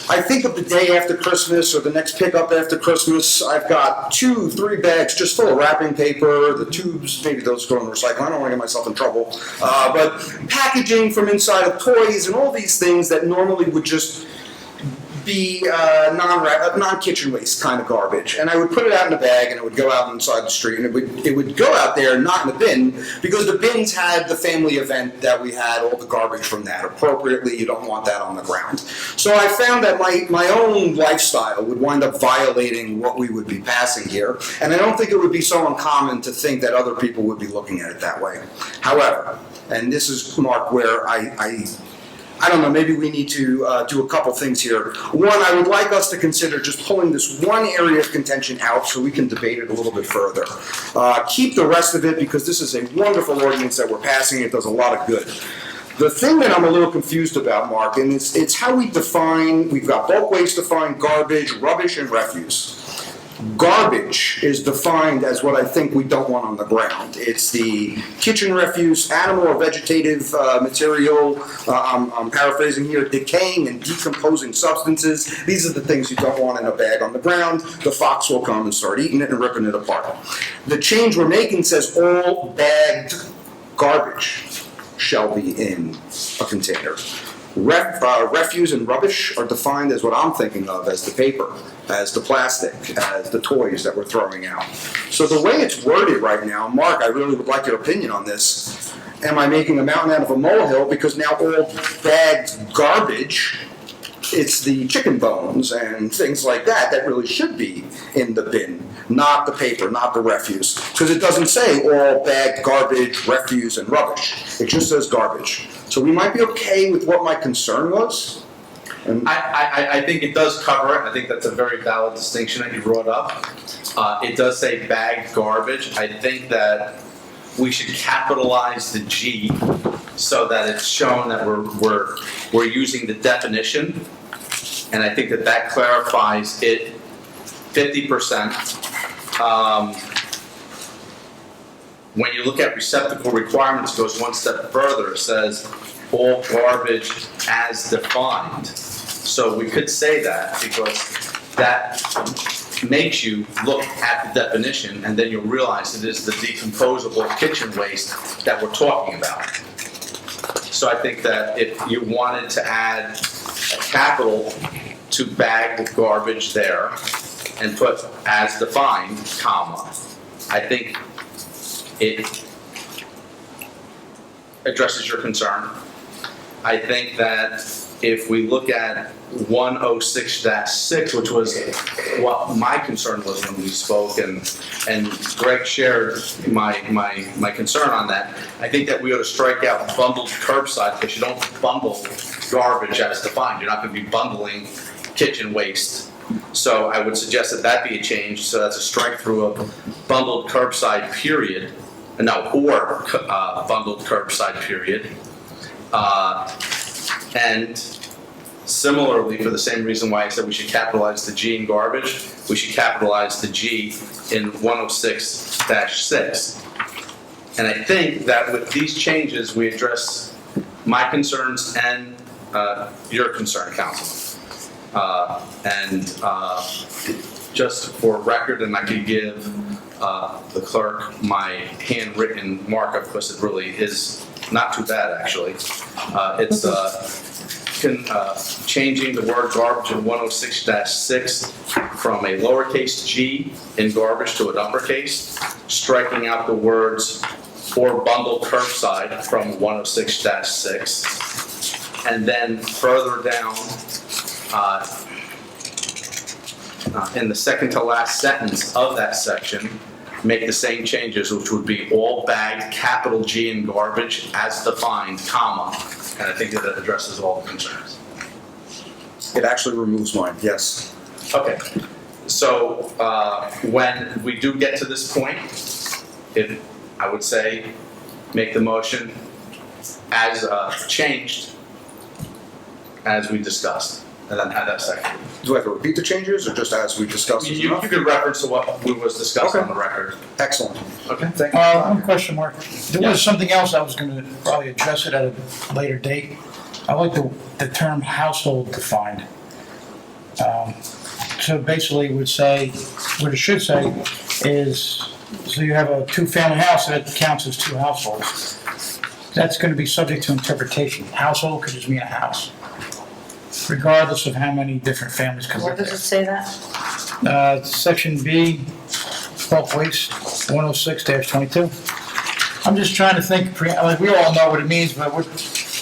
I think of the day after Christmas or the next pickup after Christmas, I've got 2-3 bags just full of wrapping paper, the tubes, maybe those go in the recycling, I don't want to get myself in trouble, but packaging from inside of toys and all these things that normally would just be non-kitchen waste kind of garbage. And I would put it out in a bag, and it would go out inside the street, and it would go out there, not in the bin, because the bins had the family event that we had, all the garbage from that. Appropriately, you don't want that on the ground. So I found that my own lifestyle would wind up violating what we would be passing here, and I don't think it would be so uncommon to think that other people would be looking at it that way. However, and this is, Mark, where I don't know, maybe we need to do a couple things here. One, I would like us to consider just pulling this one area of contention out so we can debate it a little bit further. Keep the rest of it, because this is a wonderful ordinance that we're passing. It does a lot of good. The thing that I'm a little confused about, Mark, and it's how we define, we've got bulk waste defined, garbage, rubbish, and refuse. Garbage is defined as what I think we don't want on the ground. It's the kitchen refuse, animal or vegetative material, I'm paraphrasing here, decaying and decomposing substances. These are the things you don't want in a bag on the ground. The fox will come and start eating it and ripping it apart. The change we're making says all bagged garbage shall be in a container. Refuse and rubbish are defined as what I'm thinking of as the paper, as the plastic, as the toys that we're throwing out. So the way it's worded right now, Mark, I really would like your opinion on this. Am I making a mountain out of a molehill? Because now all bagged garbage, it's the chicken bones and things like that really should be in the bin, not the paper, not the refuse. Because it doesn't say all bagged garbage, refuse, and rubbish. It just says garbage. So we might be okay with what my concern was. I think it does cover it. I think that's a very valid distinction that you brought up. It does say bagged garbage. I think that we should capitalize the G so that it's shown that we're using the definition, and I think that clarifies it 50%. When you look at receptacle requirements, it goes one step further. It says all garbage as defined. So we could say that, because that makes you look at the definition, and then you'll realize it is the decomposable kitchen waste that we're talking about. So I think that if you wanted to add a capital to bagged garbage there and put as defined, comma, I think it addresses your concern. I think that if we look at 106-6, which was what my concern was when we spoke, and Greg shared my concern on that, I think that we ought to strike out bundled curbside, because you don't bundle garbage as defined. You're not going to be bundling kitchen waste. So I would suggest that that be a change, so that's a strike through of bundled curbside period, or bundled curbside period. And similarly, for the same reason why I said we should capitalize the G in garbage, we should capitalize the G in 106-6. And I think that with these changes, we address my concerns and your concern, Councilman. Just for record, and I could give the clerk my handwritten markup, because it really is not too bad, actually. It's changing the word garbage in 106-6 from a lowercase g in garbage to an uppercase, striking out the words or bundled curbside from 106-6, and then further down in the second to last sentence of that section, make the same changes, which would be all bagged, capital G in garbage as defined, comma, and I think that addresses all the concerns. It actually removes mine, yes. Okay, so when we do get to this point, I would say make the motion as changed as we discussed, and then have that second. Do I have to repeat the changes, or just as we discussed? You could reference to what was discussed on the record. Excellent. Okay. Thank you. One question, Mark. There was something else I was gonna probably address it at a later date. I like the term household defined. So basically it would say, what it should say is, so you have a two-family house that counts as two households. That's gonna be subject to interpretation. Household could just mean a house, regardless of how many different families can Where live does there. it say that? Section B, bulk waste, 106-22. I'm just trying to think, like, we all know what it means, but we're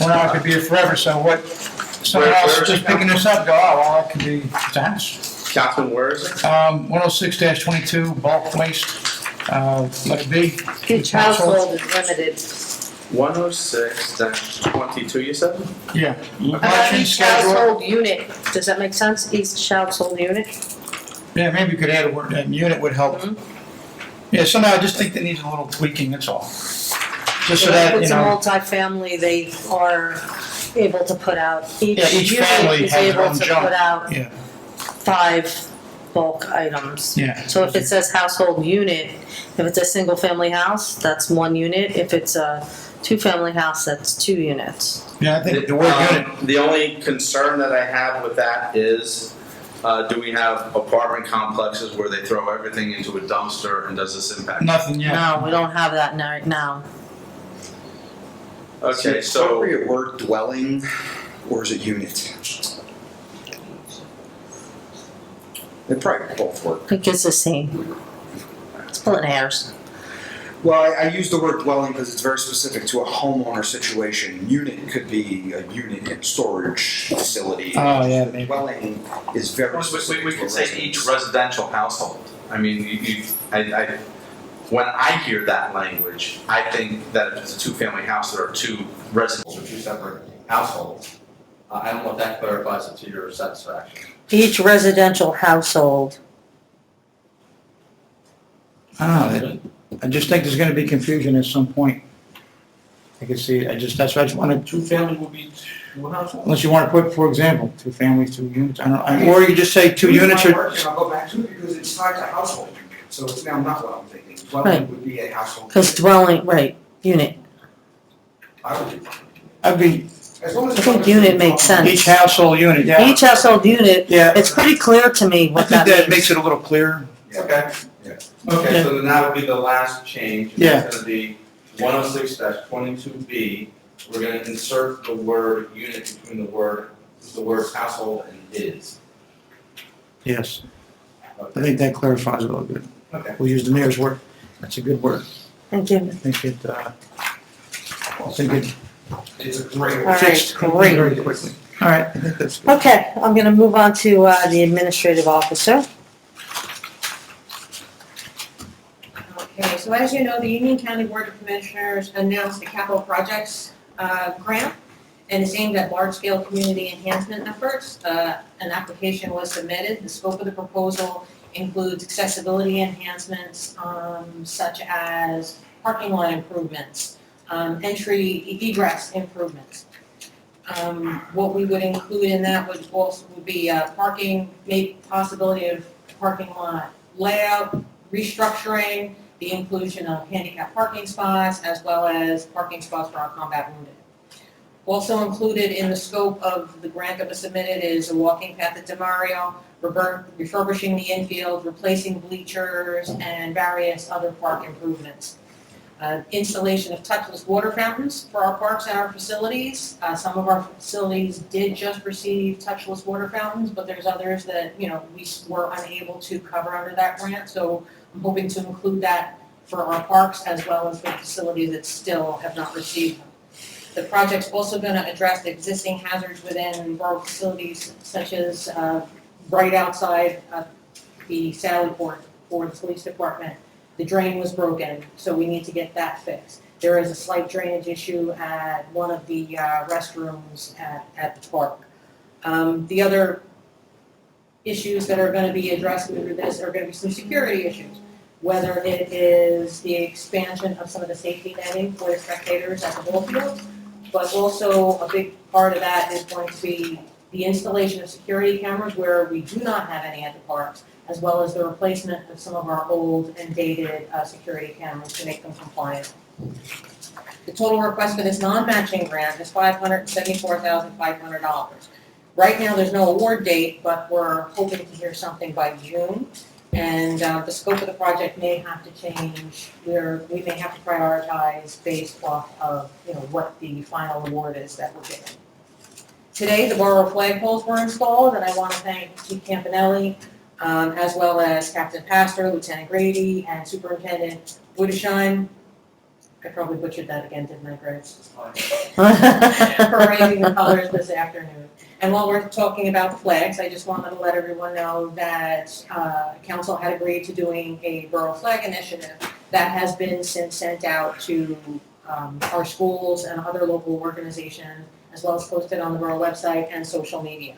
not gonna be here forever, so what, someone else just picking this up, go, oh, well, that could be, it's a house. Councilman, where is it? 106-22, bulk waste, letter B. Each household is limited. 106-22, you said? Yeah. How about each household unit? Does that make sense? Each household unit? Yeah, maybe you could add a word, that unit would help. Yeah, somehow I just think that needs a little tweaking, that's all. Just so that, If you it's a know. multifamily, they are able to put out, Yeah, each family unit is has their able own to junk. put out Yeah, 5 bulk items. yeah. So if it says household unit, if it's a single family house, that's 1 unit. If it's a 2-family house, that's 2 units. Yeah, I think the word unit, The only concern that I have with that is, do we have apartment complexes where they throw everything into a dumpster, and does this impact? nothing yet. No, we don't have that right now. Okay, Is the so, appropriate word dwelling, or is it unit? They probably both work. I think it's the same. It's pulling hairs. Well, I use the word dwelling because it's very specific to a homeowner situation. Unit could be a unit in a storage facility. Oh, yeah, maybe. Dwelling is very specific we to a could say residence. each residential household. I mean, when I hear that language, I think that if it's a 2-family house, there are 2 residents. Or 2 separate households. I don't know if that clarifies it to your satisfaction. Each residential household. I don't know, I just think there's gonna be confusion at some point. I can see, that's why I just wanted, 2 family will be 2 households. unless you wanna put, for example, 2 families, 2 units, I don't know, or you just say 2 units My or. work, and I'll go back to it because it's tied to household, so it's now not what I'm thinking. Right. Dwelling would be a household. Because dwelling, right, unit. I would do. I'd be, As long as I think unit makes sense. each household unit, yeah. Each household unit, Yeah. it's pretty clear to me I what think that that means. makes it a little clearer. Okay. Okay, so then that would be the last change. Yeah. It's gonna be 106-22B. We're gonna insert the word unit between the words household and is. Yes, I think that clarifies it a little bit. Okay. We'll use the mayor's word, that's a good word. Thank you. I think it It's a great All word. right, fixed great. very quickly. All right, I think that's good. Okay, I'm gonna move on to the administrative officer. Okay, so as you know, the Union County Board of Commissioners announced the capital projects grant. and is aimed at large-scale community enhancement efforts. An application was submitted. The scope of the proposal includes accessibility enhancements, such as parking lot improvements, entry egress improvements. What we would include in that would be parking, possibility of parking lot layout, restructuring, the inclusion of handicap parking spots, as well as parking spots for our combat wounded. Also included in the scope of the grant that was submitted is a walking path at DeMario, refurbishing the infield, replacing bleachers, and various other park improvements. Installation of touchless water fountains for our parks and our facilities. Some of our facilities did just receive touchless water fountains, but there's others that, we were unable to cover under that grant. So I'm hoping to include that for our parks as well as the facilities that still have not received them. The project's also going to address the existing hazards within borough facilities, such as right outside the Sally Port for the police department. The drain was broken, so we need to get that fixed. There is a slight drainage issue at one of the restrooms at the park. The other issues that are going to be addressed through this are going to be some security issues, whether it is the expansion of some of the safety netting for the spectators at the ball field, but also a big part of that is going to be the installation of security cameras where we do not have any at the parks, as well as the replacement of some of our old and dated security cameras to make them compliant. The total request for this non-matching grant is $574,500. Right now, there's no award date, but we're hoping to hear something by June. And the scope of the project may have to change. We may have to prioritize based off of what the final award is that we're getting. Today, the borough flagpoles were installed, and I want to thank Chief Campanelli, as well as Captain Pastor, Lieutenant Grady, and Superintendent Budesheim. I probably butchered that again, didn't I, Grace? For raising the colors this afternoon. And while we're talking about the flags, I just wanted to let everyone know that council had agreed to doing a borough flag initiative that has been since sent out to our schools and other local organizations, as well as posted on the borough website and social media.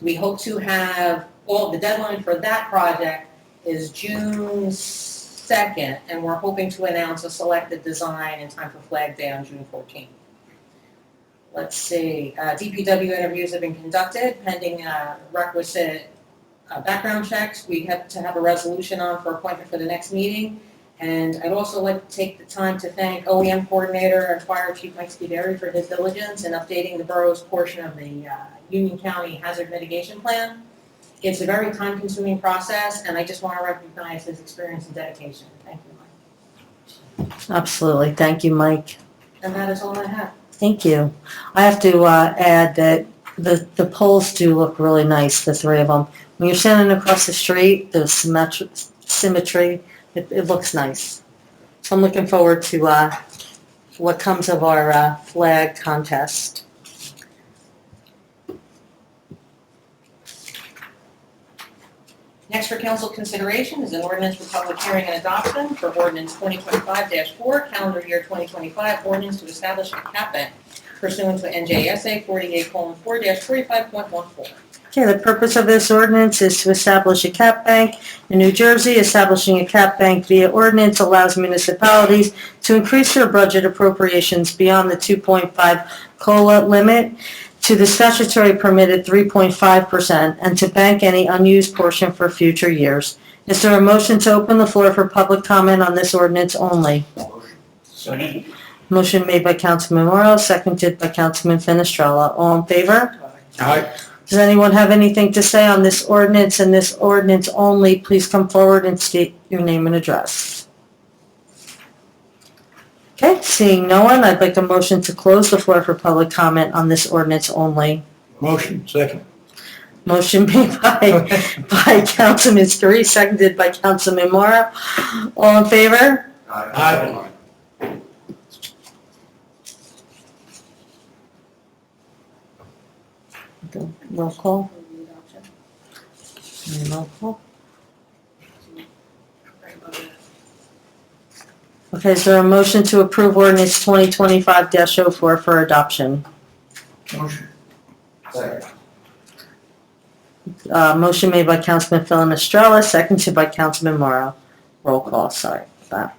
We hope to have the deadline for that project is June 2nd, and we're hoping to announce a selected design in time for Flag Day on June 14th. Let's see, DPW interviews have been conducted pending requisite background checks. We have to have a resolution on for appointment for the next meeting. And I'd also like to take the time to thank OEM Coordinator and Fire Chief Mike Scudery for his diligence in updating the borough's portion of the Union County Hazard Mitigation Plan. It's a very time-consuming process, and I just want to recognize his experience and dedication. Thank you, Mike. Absolutely. Thank you, Mike. And that is all I have. Thank you. I have to add that the poles do look really nice, the three of them. When you're standing across the street, the symmetry, it looks nice. So I'm looking forward to what comes of our flag contest. Next for council consideration is an ordinance for public hearing and adoption for ordinance 2025-4, calendar year 2025, ordinance to establish a cap bank pursuant to NJSA 48:4-45.14. Okay, the purpose of this ordinance is to establish a cap bank in New Jersey. Establishing a cap bank via ordinance allows municipalities to increase their budget appropriations beyond the 2.5 COLA limit to the statutory permitted 3.5% and to bank any unused portion for future years. Is there a motion to open the floor for public comment on this ordinance only? Second. Motion made by Councilman Morrow, seconded by Councilman Fenestrella. All in favor? Aye. Does anyone have anything to say on this ordinance and this ordinance only? Please come forward and state your name and address. Okay, seeing no one, I'd like a motion to close the floor for public comment on this ordinance only. Motion, second. Motion made by Councilman Scurry, seconded by Councilman Morrow. All in favor? Aye. Roll call. Roll call. Okay, is there a motion to approve ordinance 2025-04 for adoption? Motion. Second. Motion made by Councilman Phil Estrella, seconded by Councilman Morrow. Roll call, sorry about that.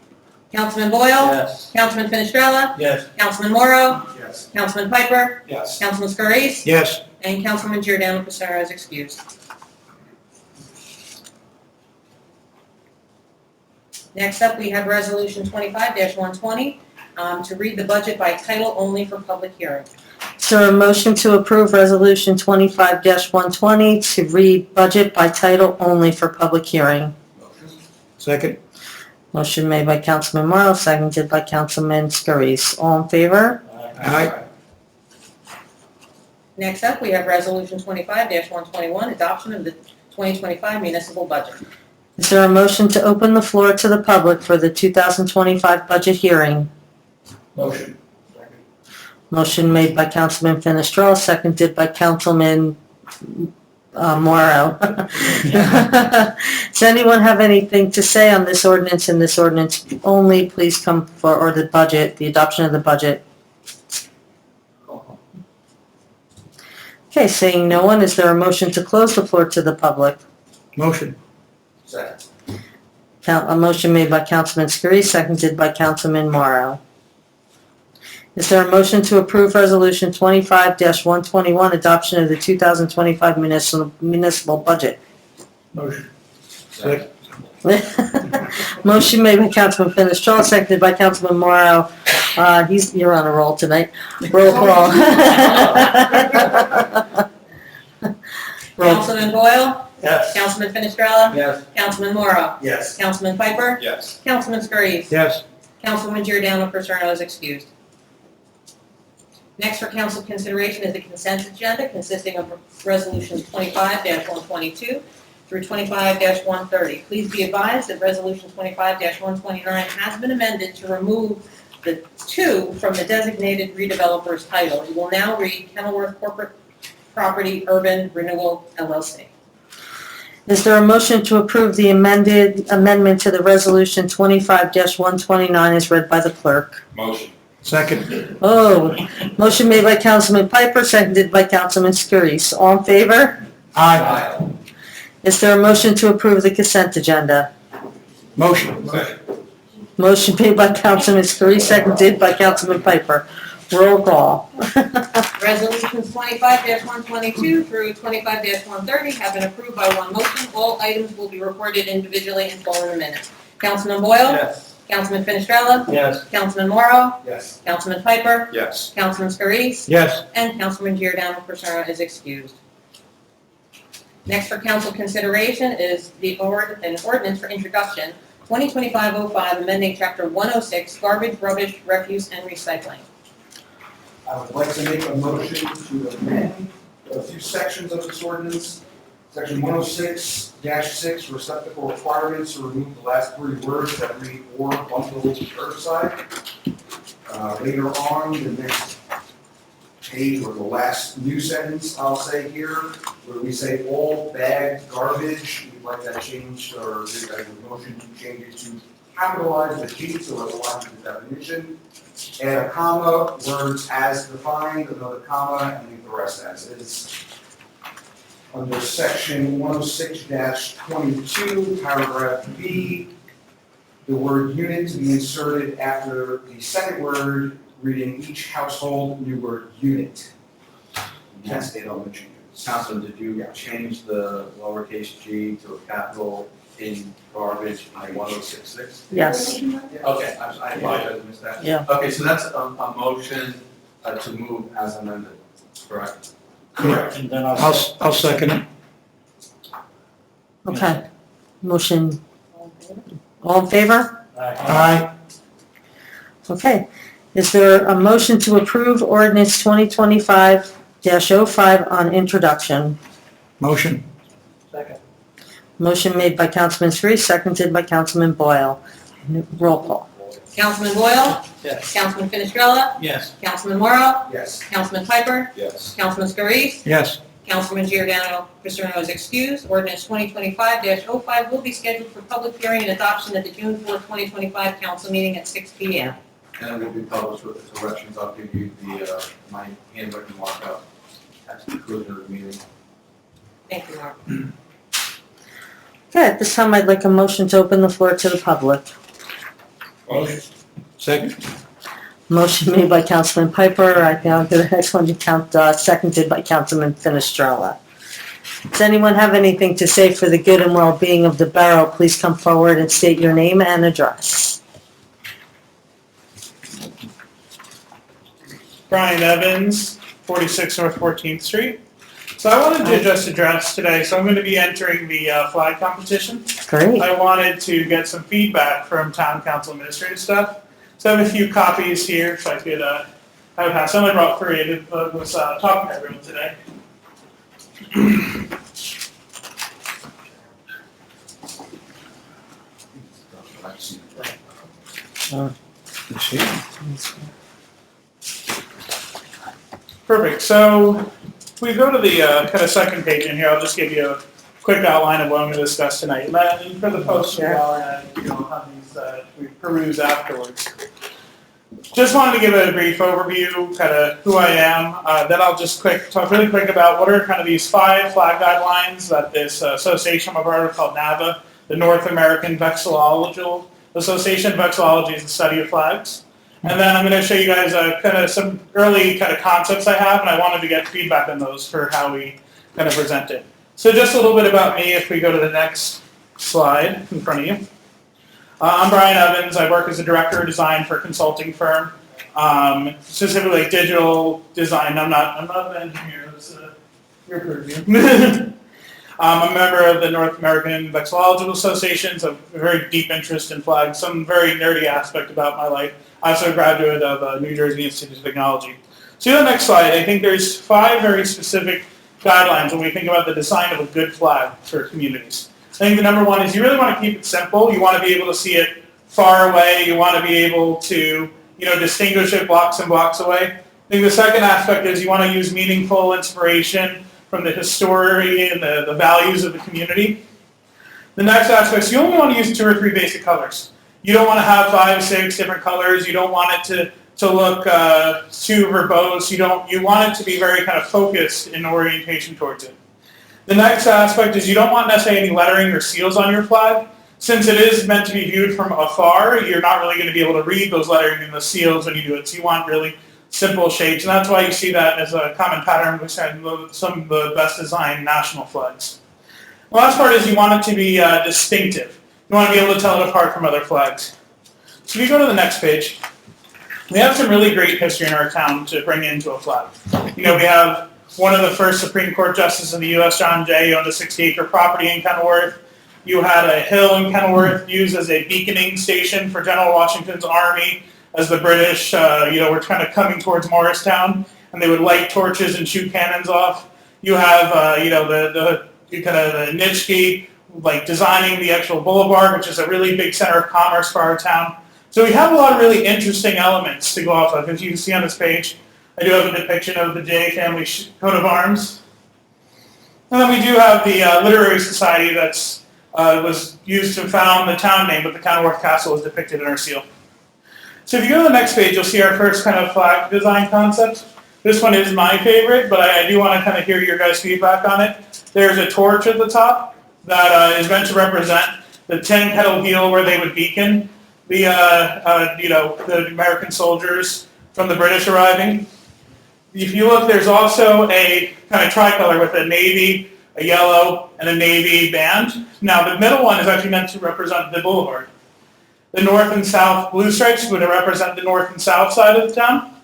Councilman Boyle? Yes. Councilman Finestrella? Yes. Councilman Morrow? Yes. Councilman Piper? Yes. Councilman Scurries? Yes. And Councilman Giordano Pissarro is excused. Next up, we have Resolution 25-120, to read the budget by title only for public hearing. Is there a motion to approve Resolution 25-120 to read budget by title only for public hearing? Second. Motion made by Councilman Morrow, seconded by Councilman Scurries. All in favor? Aye. Next up, we have Resolution 25-121, adoption of the 2025 municipal budget. Is there a motion to open the floor to the public for the 2025 budget hearing? Motion. Motion made by Councilman Finestrella, seconded by Councilman Morrow. Does anyone have anything to say on this ordinance and this ordinance only? Please come for, or the budget, the adoption of the budget. Okay, seeing no one, is there a motion to close the floor to the public? Motion. Second. A motion made by Councilman Scurry, seconded by Councilman Morrow. Is there a motion to approve Resolution 25-121, adoption of the 2025 municipal budget? Motion. Second. Motion made by Councilman Finestrella, seconded by Councilman Morrow. You're on a roll tonight. Roll call. Roll. Councilman Boyle? Yes. Councilman Finestrella? Yes. Councilman Morrow? Yes. Councilman Piper? Yes. Councilman Scurries? Yes. Councilman Giordano Pissarro is excused. Next for council consideration is the consent agenda consisting of resolutions 25-122 through 25-130. Please be advised that resolution 25-129 has been amended to remove the 2 from the designated redeveloper's title. It will now read Kenilworth Corporate Property Urban Renewal LLC. Is there a motion to approve the amendment to the resolution 25-129 as read by the clerk? Motion. Second. Oh, motion made by Councilman Piper, seconded by Councilman Scurries. All in favor? Aye. Is there a motion to approve the consent agenda? Motion. Motion made by Councilman Scurries, seconded by Councilman Piper. Roll call. Resolutions 25-122 through 25-130 have been approved by one motion. All items will be recorded individually and full in a minute. Councilman Boyle? Yes. Councilman Finestrella? Yes. Councilman Morrow? Yes. Councilman Piper? Yes. Councilman Scurries? Yes. And Councilman Giordano Pissarro is excused. Next for council consideration is an ordinance for introduction, 2025-05, amending Chapter 106, Garbage, Rubbish, Refuse, and Recycling. I would like to make a motion to amend a few sections of this ordinance. Section 106-6, receptacle requirements, to remove the last 3 words that read "or bundled curbside." Later on, the next page, or the last new sentence, I'll say here, where we say all bagged garbage, we'd like that changed, or there's a motion to change it to capitalize the G so it aligns with the definition. Add a comma, words as defined, another comma, and leave the rest as is. Under section 106-22, paragraph B, the word unit to be inserted after the second word, reading each household, new word unit. And that's it on the changes. Councilman, did you change the lowercase g to a capital in garbage in 1066? Yes. Okay, I apologize, I missed that. Yeah. Okay, so that's a motion to move as amended, correct? Correct. And then I'll second it. Okay. Motion. All in favor? Aye. Okay. Is there a motion to approve ordinance 2025-05 on introduction? Motion. Motion made by Councilman Scurry, seconded by Councilman Boyle. Roll call. Councilman Boyle? Yes. Councilman Finestrella? Yes. Councilman Morrow? Yes. Councilman Piper? Yes. Councilman Scurries? Yes. Councilman Giordano Pissarro is excused. Ordinance 2025-05 will be scheduled for public hearing and adoption at the June 4, 2025 council meeting at 6 p.m. and it will be published with the corrections. I'll give you the, my handwritten markup at the conclusion of the meeting. Thank you, Mark. Okay, at this time, I'd like a motion to open the floor to the public. Second. Motion made by Councilman Piper. I now go to the next one to seconded by Councilman Finestrella. Does anyone have anything to say for the good and well-being of the borough? Please come forward and state your name and address. Brian Evans, 46 North 14th Street. So I wanted to just address today, so I'm going to be entering the flag competition. Great. I wanted to get some feedback from town council administrative staff. So I have a few copies here, so I could, I would have, someone brought 3, I was talking to everyone today. Perfect, so if we go to the kind of second page in here, I'll just give you a quick outline of what I'm going to discuss tonight. And for the post, we'll have these we peruse afterwards. Just wanted to give a brief overview, kind of who I am. Then I'll just talk really quick about what are kind of these 5 flag guidelines that this association I'm a part of called NAVA, the North American Vexillological Association. Vexillology is the study of flags. And then I'm going to show you guys kind of some early kind of concepts I have, and I wanted to get feedback on those for how we kind of present it. So just a little bit about me if we go to the next slide in front of you. I'm Brian Evans. I work as a director of design for a consulting firm, specifically digital design. I'm not an engineer. That's your purview. I'm a member of the North American Vexillological Association, so a very deep interest in flags, some very nerdy aspect about my life. I'm also a graduate of New Jersey Institute of Technology. So the next slide, I think there's 5 very specific guidelines when we think about the design of a good flag for communities. I think the number 1 is you really want to keep it simple. You want to be able to see it far away. You want to be able to, distinguish it blocks and blocks away. I think the second aspect is you want to use meaningful inspiration from the history and the values of the community. The next aspect is you only want to use 2 or 3 basic colors. You don't want to have 5, 6 different colors. You don't want it to look too verbose. You want it to be very kind of focused in orientation towards it. The next aspect is you don't want necessarily any lettering or seals on your flag. Since it is meant to be viewed from afar, you're not really going to be able to read those lettering and the seals when you do it. So you want really simple shapes, and that's why you see that as a common pattern with some of the best designed national flags. The last part is you want it to be distinctive. You want to be able to tell it apart from other flags. So if you go to the next page, we have some really great history in our town to bring into a flag. We have one of the first Supreme Court justices in the U.S., John Jay, owned a 60-acre property in Kenilworth. You had a hill in Kenilworth used as a beaconing station for General Washington's army as the British, were kind of coming towards Morristown, and they would light torches and shoot cannons off. You have, the Nitschke, designing the actual boulevard, which is a really big center of commerce for our town. So we have a lot of really interesting elements to go off of. As you can see on this page, I do have a depiction of the Jay family coat of arms. And then we do have the literary society that's was used to found the town name, but the Kenilworth Castle is depicted in our seal. So if you go to the next page, you'll see our first kind of flag design concept. This one is my favorite, but I do want to kind of hear your guys' feedback on it. There's a torch at the top that is meant to represent the 10-petal heel where they would beacon the American soldiers from the British arriving. If you look, there's also a kind of tricolor with a navy, a yellow, and a navy band. Now, the middle one is actually meant to represent the boulevard. The north and south blue stripes would represent the north and south side of the town.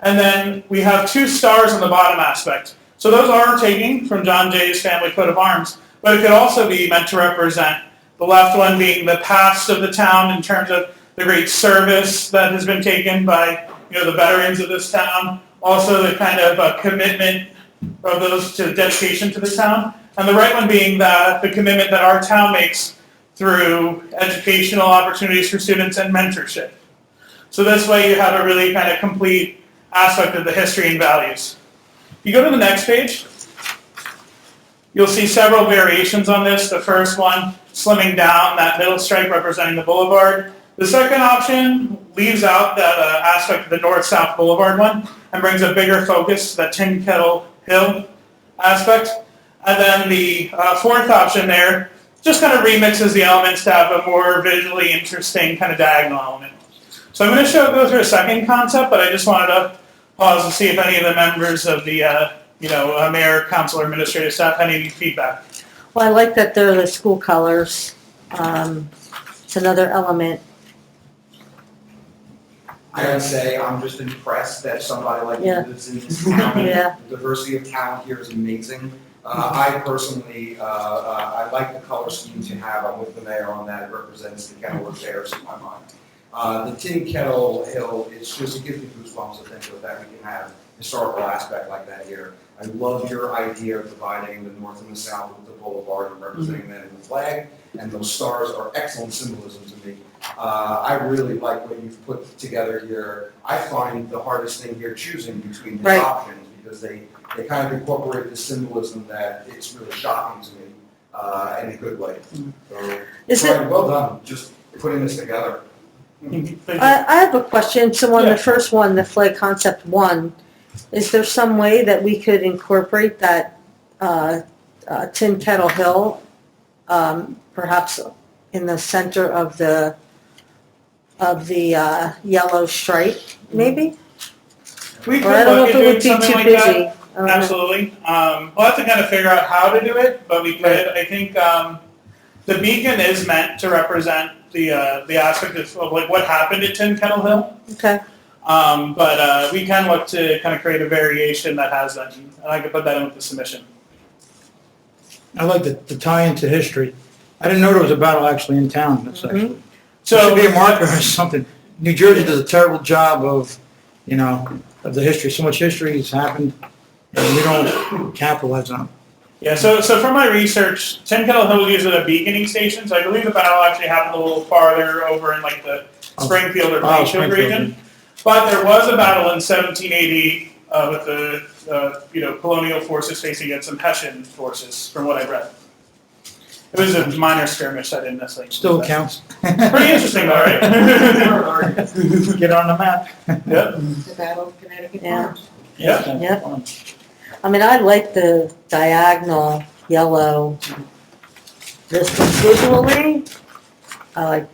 And then we have 2 stars on the bottom aspect. So those are taken from John Jay's family coat of arms, but it could also be meant to represent the left one being the past of the town in terms of the great service that has been taken by the veterans of this town, also the kind of commitment of those to dedication to the town, and the right one being the commitment that our town makes through educational opportunities for students and mentorship. So this way you have a really kind of complete aspect of the history and values. If you go to the next page, you'll see several variations on this. The first one, slimming down that middle stripe representing the boulevard. The second option leaves out that aspect of the north-south boulevard one and brings a bigger focus to that Tin Kettle Hill aspect. And then the fourth option there just kind of remixes the elements to have a more visually interesting kind of diagonal element. So I'm going to go through a second concept, but I just wanted to pause to see if any of the members of the mayor, council, or administrative staff had any feedback. Well, I like that they're the school colors. It's another element. I gotta say, I'm just impressed that somebody like Yeah. you lives in this town. Yeah. The diversity of talent here is amazing. I personally, I like the color scheme to have. I'm with the mayor on that. It represents the Kenilworth Bears in my mind. The Tin Kettle Hill, it gives me goosebumps to think of that we can have historical aspect like that here. I love your idea of dividing the north and the south with the boulevard and representing that in the flag. And those stars are excellent symbolism to me. I really like what you've put together here. I find the hardest thing here choosing between the Right. options because they kind of incorporate the symbolism that it's really shocking to me in a good way. So, Is Brian, it- well done, just putting this together. I have a question. So on Yeah. the first one, the flag concept 1, is there some way that we could incorporate that Tin Kettle Hill, perhaps in the center of the yellow stripe, maybe? We Or I could don't know look if at it doing would be something too like busy. that. I don't know. Absolutely. We'll have to kind of figure out how to do it, but we could. I think the beacon is meant to represent the aspect of like what happened at Tin Kettle Hill. Okay. But we can look to kind of create a variation that has that, and I could put that in with the submission. I like the tie into history. I didn't know there was a battle actually in town. That's actually, So there should be a marker or something. New Jersey does a terrible job of the history. So much history has happened, and we don't capitalize on it. Yeah, so from my research, Tin Kettle Hill uses a beaconing station, so I believe the battle actually happened a little farther over in like the Springfield or Plainfield Springfield. region. But there was a battle in 1780 with the colonial forces facing against some Hessian forces, from what I read. It was a minor skirmish, I didn't necessarily. Still counts. Pretty interesting, though, right? Get on the map. Yep. The Battle of Connecticut Yeah. Farms. Yep. Yep. I mean, I like the diagonal yellow. Just visually, I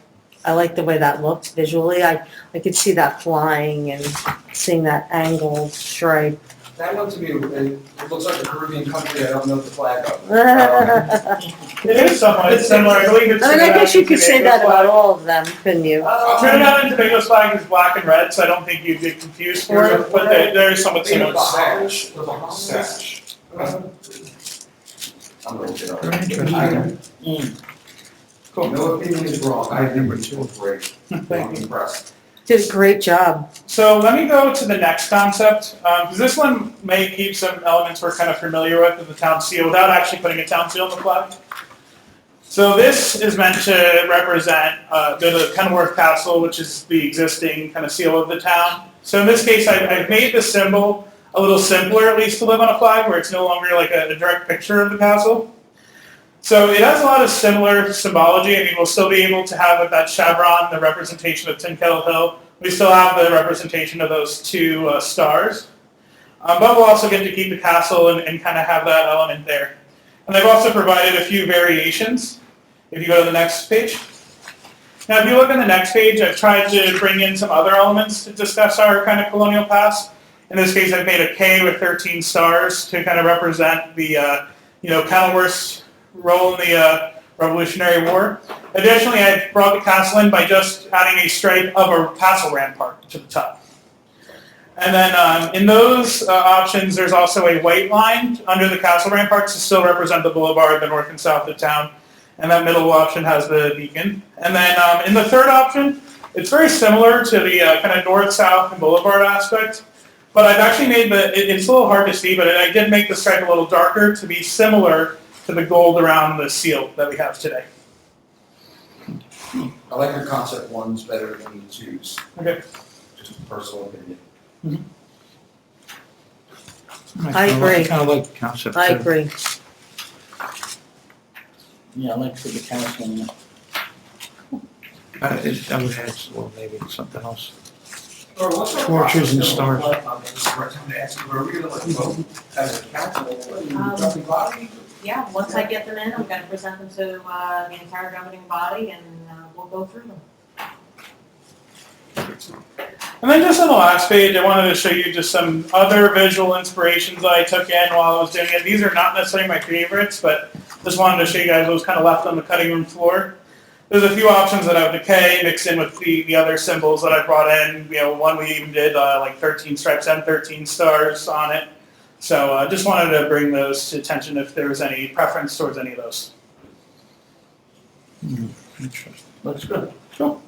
like the way that looks visually. I could see that flying and seeing that angled stripe. That one to me, it looks like a Caribbean country I don't know the flag of. It is somewhat similar. I believe it's. I mean, I guess you could say that about all of them, couldn't you? Trinidad and Tobago's flag is black and red, so I don't think you'd get confused here, but they're somewhat similar. Sash. Sash. I'm gonna look it up. Cool. No opinion is wrong. I think it's great. I'm impressed. Did a great job. So let me go to the next concept, because this one may keep some elements we're kind of familiar with in the town seal without actually putting a town seal on the flag. So this is meant to represent the Kenilworth Castle, which is the existing kind of seal of the town. So in this case, I've made the symbol a little simpler, at least to live on a flag, where it's no longer like a direct picture of the castle. So it has a lot of similar symbology. I mean, we'll still be able to have with that chevron, the representation of Tin Kettle Hill. We still have the representation of those two stars. But we'll also get to keep the castle and kind of have that element there. And I've also provided a few variations. If you go to the next page. Now, if you look on the next page, I've tried to bring in some other elements to discuss our kind of colonial past. In this case, I've made a K with 13 stars to kind of represent the, Kenilworth's role in the Revolutionary War. Additionally, I've brought the castle in by just adding a stripe of a castle rampart to the top. And then in those options, there's also a white line under the castle ramparts to still represent the boulevard, the north and south of town. And that middle option has the beacon. And then in the third option, it's very similar to the kind of north, south, and boulevard aspect. But I've actually made it's a little hard to see, but I did make the stripe a little darker to be similar to the gold around the seal that we have today. I like your concept ones better than the twos. Okay. Just a personal opinion. I agree. I kind of like the concept. I too. agree. Yeah, I like for the council. I would have, well, maybe something else. Or what's our Torches and process stars. gonna look like on this? I'm gonna ask you, are we gonna let you vote as a council, and governing body? Yeah, once I get them in, I'm gonna present them to, the entire governing body and, we'll go through them. And then just on the last page, I wanted to show you just some other visual inspirations that I took in while I was doing it. These are not necessarily my favorites, but just wanted to show you guys what was kind of left on the cutting room floor. There's a few options that have decay mixed in with the other symbols that I brought in. You know, one we even did like 13 stripes and 13 stars on it. So just wanted to bring those to attention if there was any preference towards any of those. Interesting. Looks good. Cool.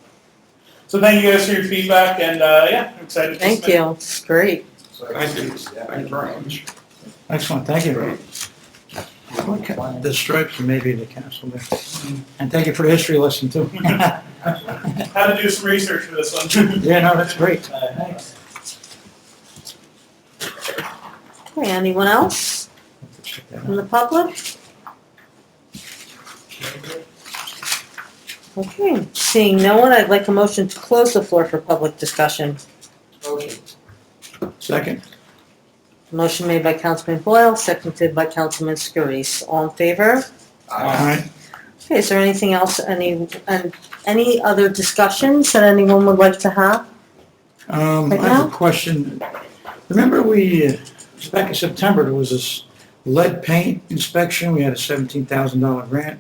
So thank you guys for your feedback, and yeah, I'm excited. Thank you, it's great. Thank you. Thank you very much. Excellent, thank you. Okay, the stripes and maybe the castle there. And thank you for the history lesson too. Had to do some research for this one. Yeah, no, that's great. Thanks. Okay, anyone else from the public? Okay, seeing no one, I'd like a motion to close the floor for public discussion. Motion. Second. Motion made by Councilman Boyle, seconded by Councilman Scurries. All in favor? All right. Okay, is there anything else, any other discussions that anyone would like to have? I Right have now? a question. Remember back in September, there was this lead paint inspection. We had a $17,000 grant.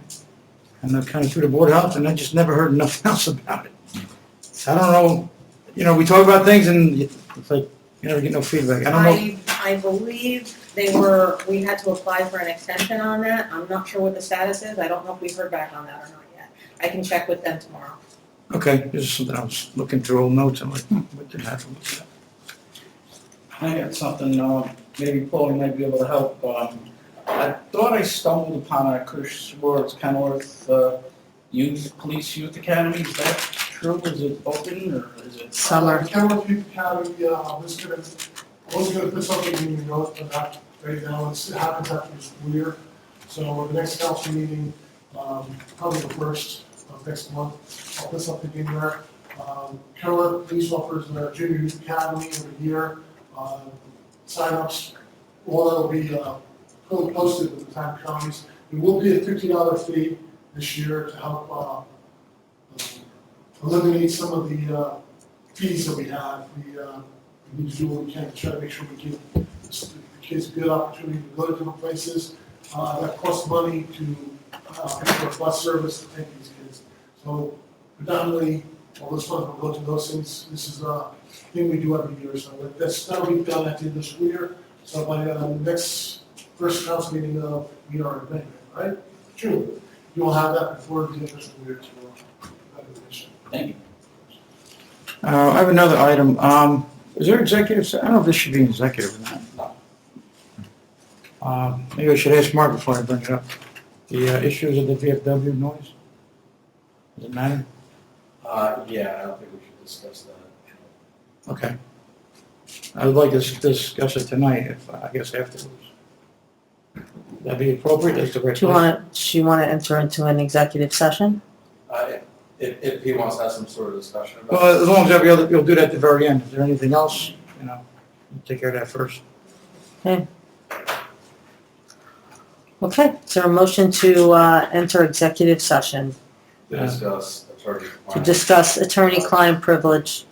And I kind of threw the board out, and I just never heard nothing else about it. I don't know, you know, we talk about things and it's like, you never get no feedback. I don't know. I believe we had to apply for an extension on that. I'm not sure what the status is. I don't know if we've heard back on that or not yet. I can check with them tomorrow. Okay, this is something I was looking through old notes. I'm like, what did happen with that? I got something, maybe Paul might be able to help. I thought I stumbled upon a Chris Schwartz Kenworth Police Youth Academy. Is that true? Is it open or is it? Summer. Kenworth Youth Academy, I was gonna put something in your notes, but not right now, it happens after the school year. So the next council meeting, probably the first of next month, I'll put something in there. Kenworth Police Officers in their Junior Youth Academy every year, signups, all that'll be, posted when the time comes. There will be a $50 fee this year to help eliminate some of the fees that we have. We need to do what we can to try to make sure we give the kids a good opportunity to go to different places. That costs money to pay for a bus service to take these kids. So predominantly, all this funds will go to those things. This is a thing we do every year. So that'll be done at the end of the school year. So by the next first council meeting of we are in May, right? June. You will have that before the end of the school year to have a mission. Thank you. I have another item. Is there executive, I don't know if this should be an executive or not. Maybe I should ask Mark before I bring it up. The issues of the VFW noise? Does it matter? Yeah, I don't think we should discuss that. Okay. I would like to discuss it tonight, I guess afterwards. That'd be appropriate, that's the right Do you want to enter into an executive session? If he wants to have some sort of discussion about. Well, as long as you'll do that at the very end. Is there anything else? You know, you take care of that first. Okay. Okay, is there a motion to enter executive session to discuss attorney-client privilege?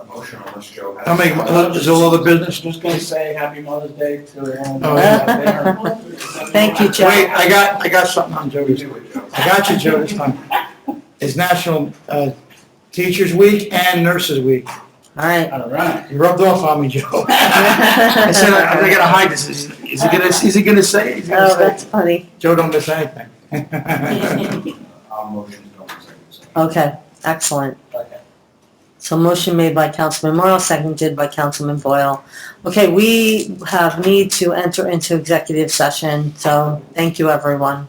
Motion unless Joe has. I'll make, is there all other business? Just gonna say Happy Mother's Day to her. Oh, yeah. Thank you, Joe. Wait, I got something on Joe this time. I got you, Joe, this time. It's National Teachers Week and Nurses Week. All right. All right. You rubbed off on me, Joe. I said, I gotta hide this. Is he gonna say it? He's gonna Oh, say that's it. funny. Joe don't miss anything. I'll motion to go into executive session. Okay, excellent. Okay. So motion made by Councilman Morrow, seconded by Councilman Boyle. Okay, we have need to enter into executive session, so thank you, everyone.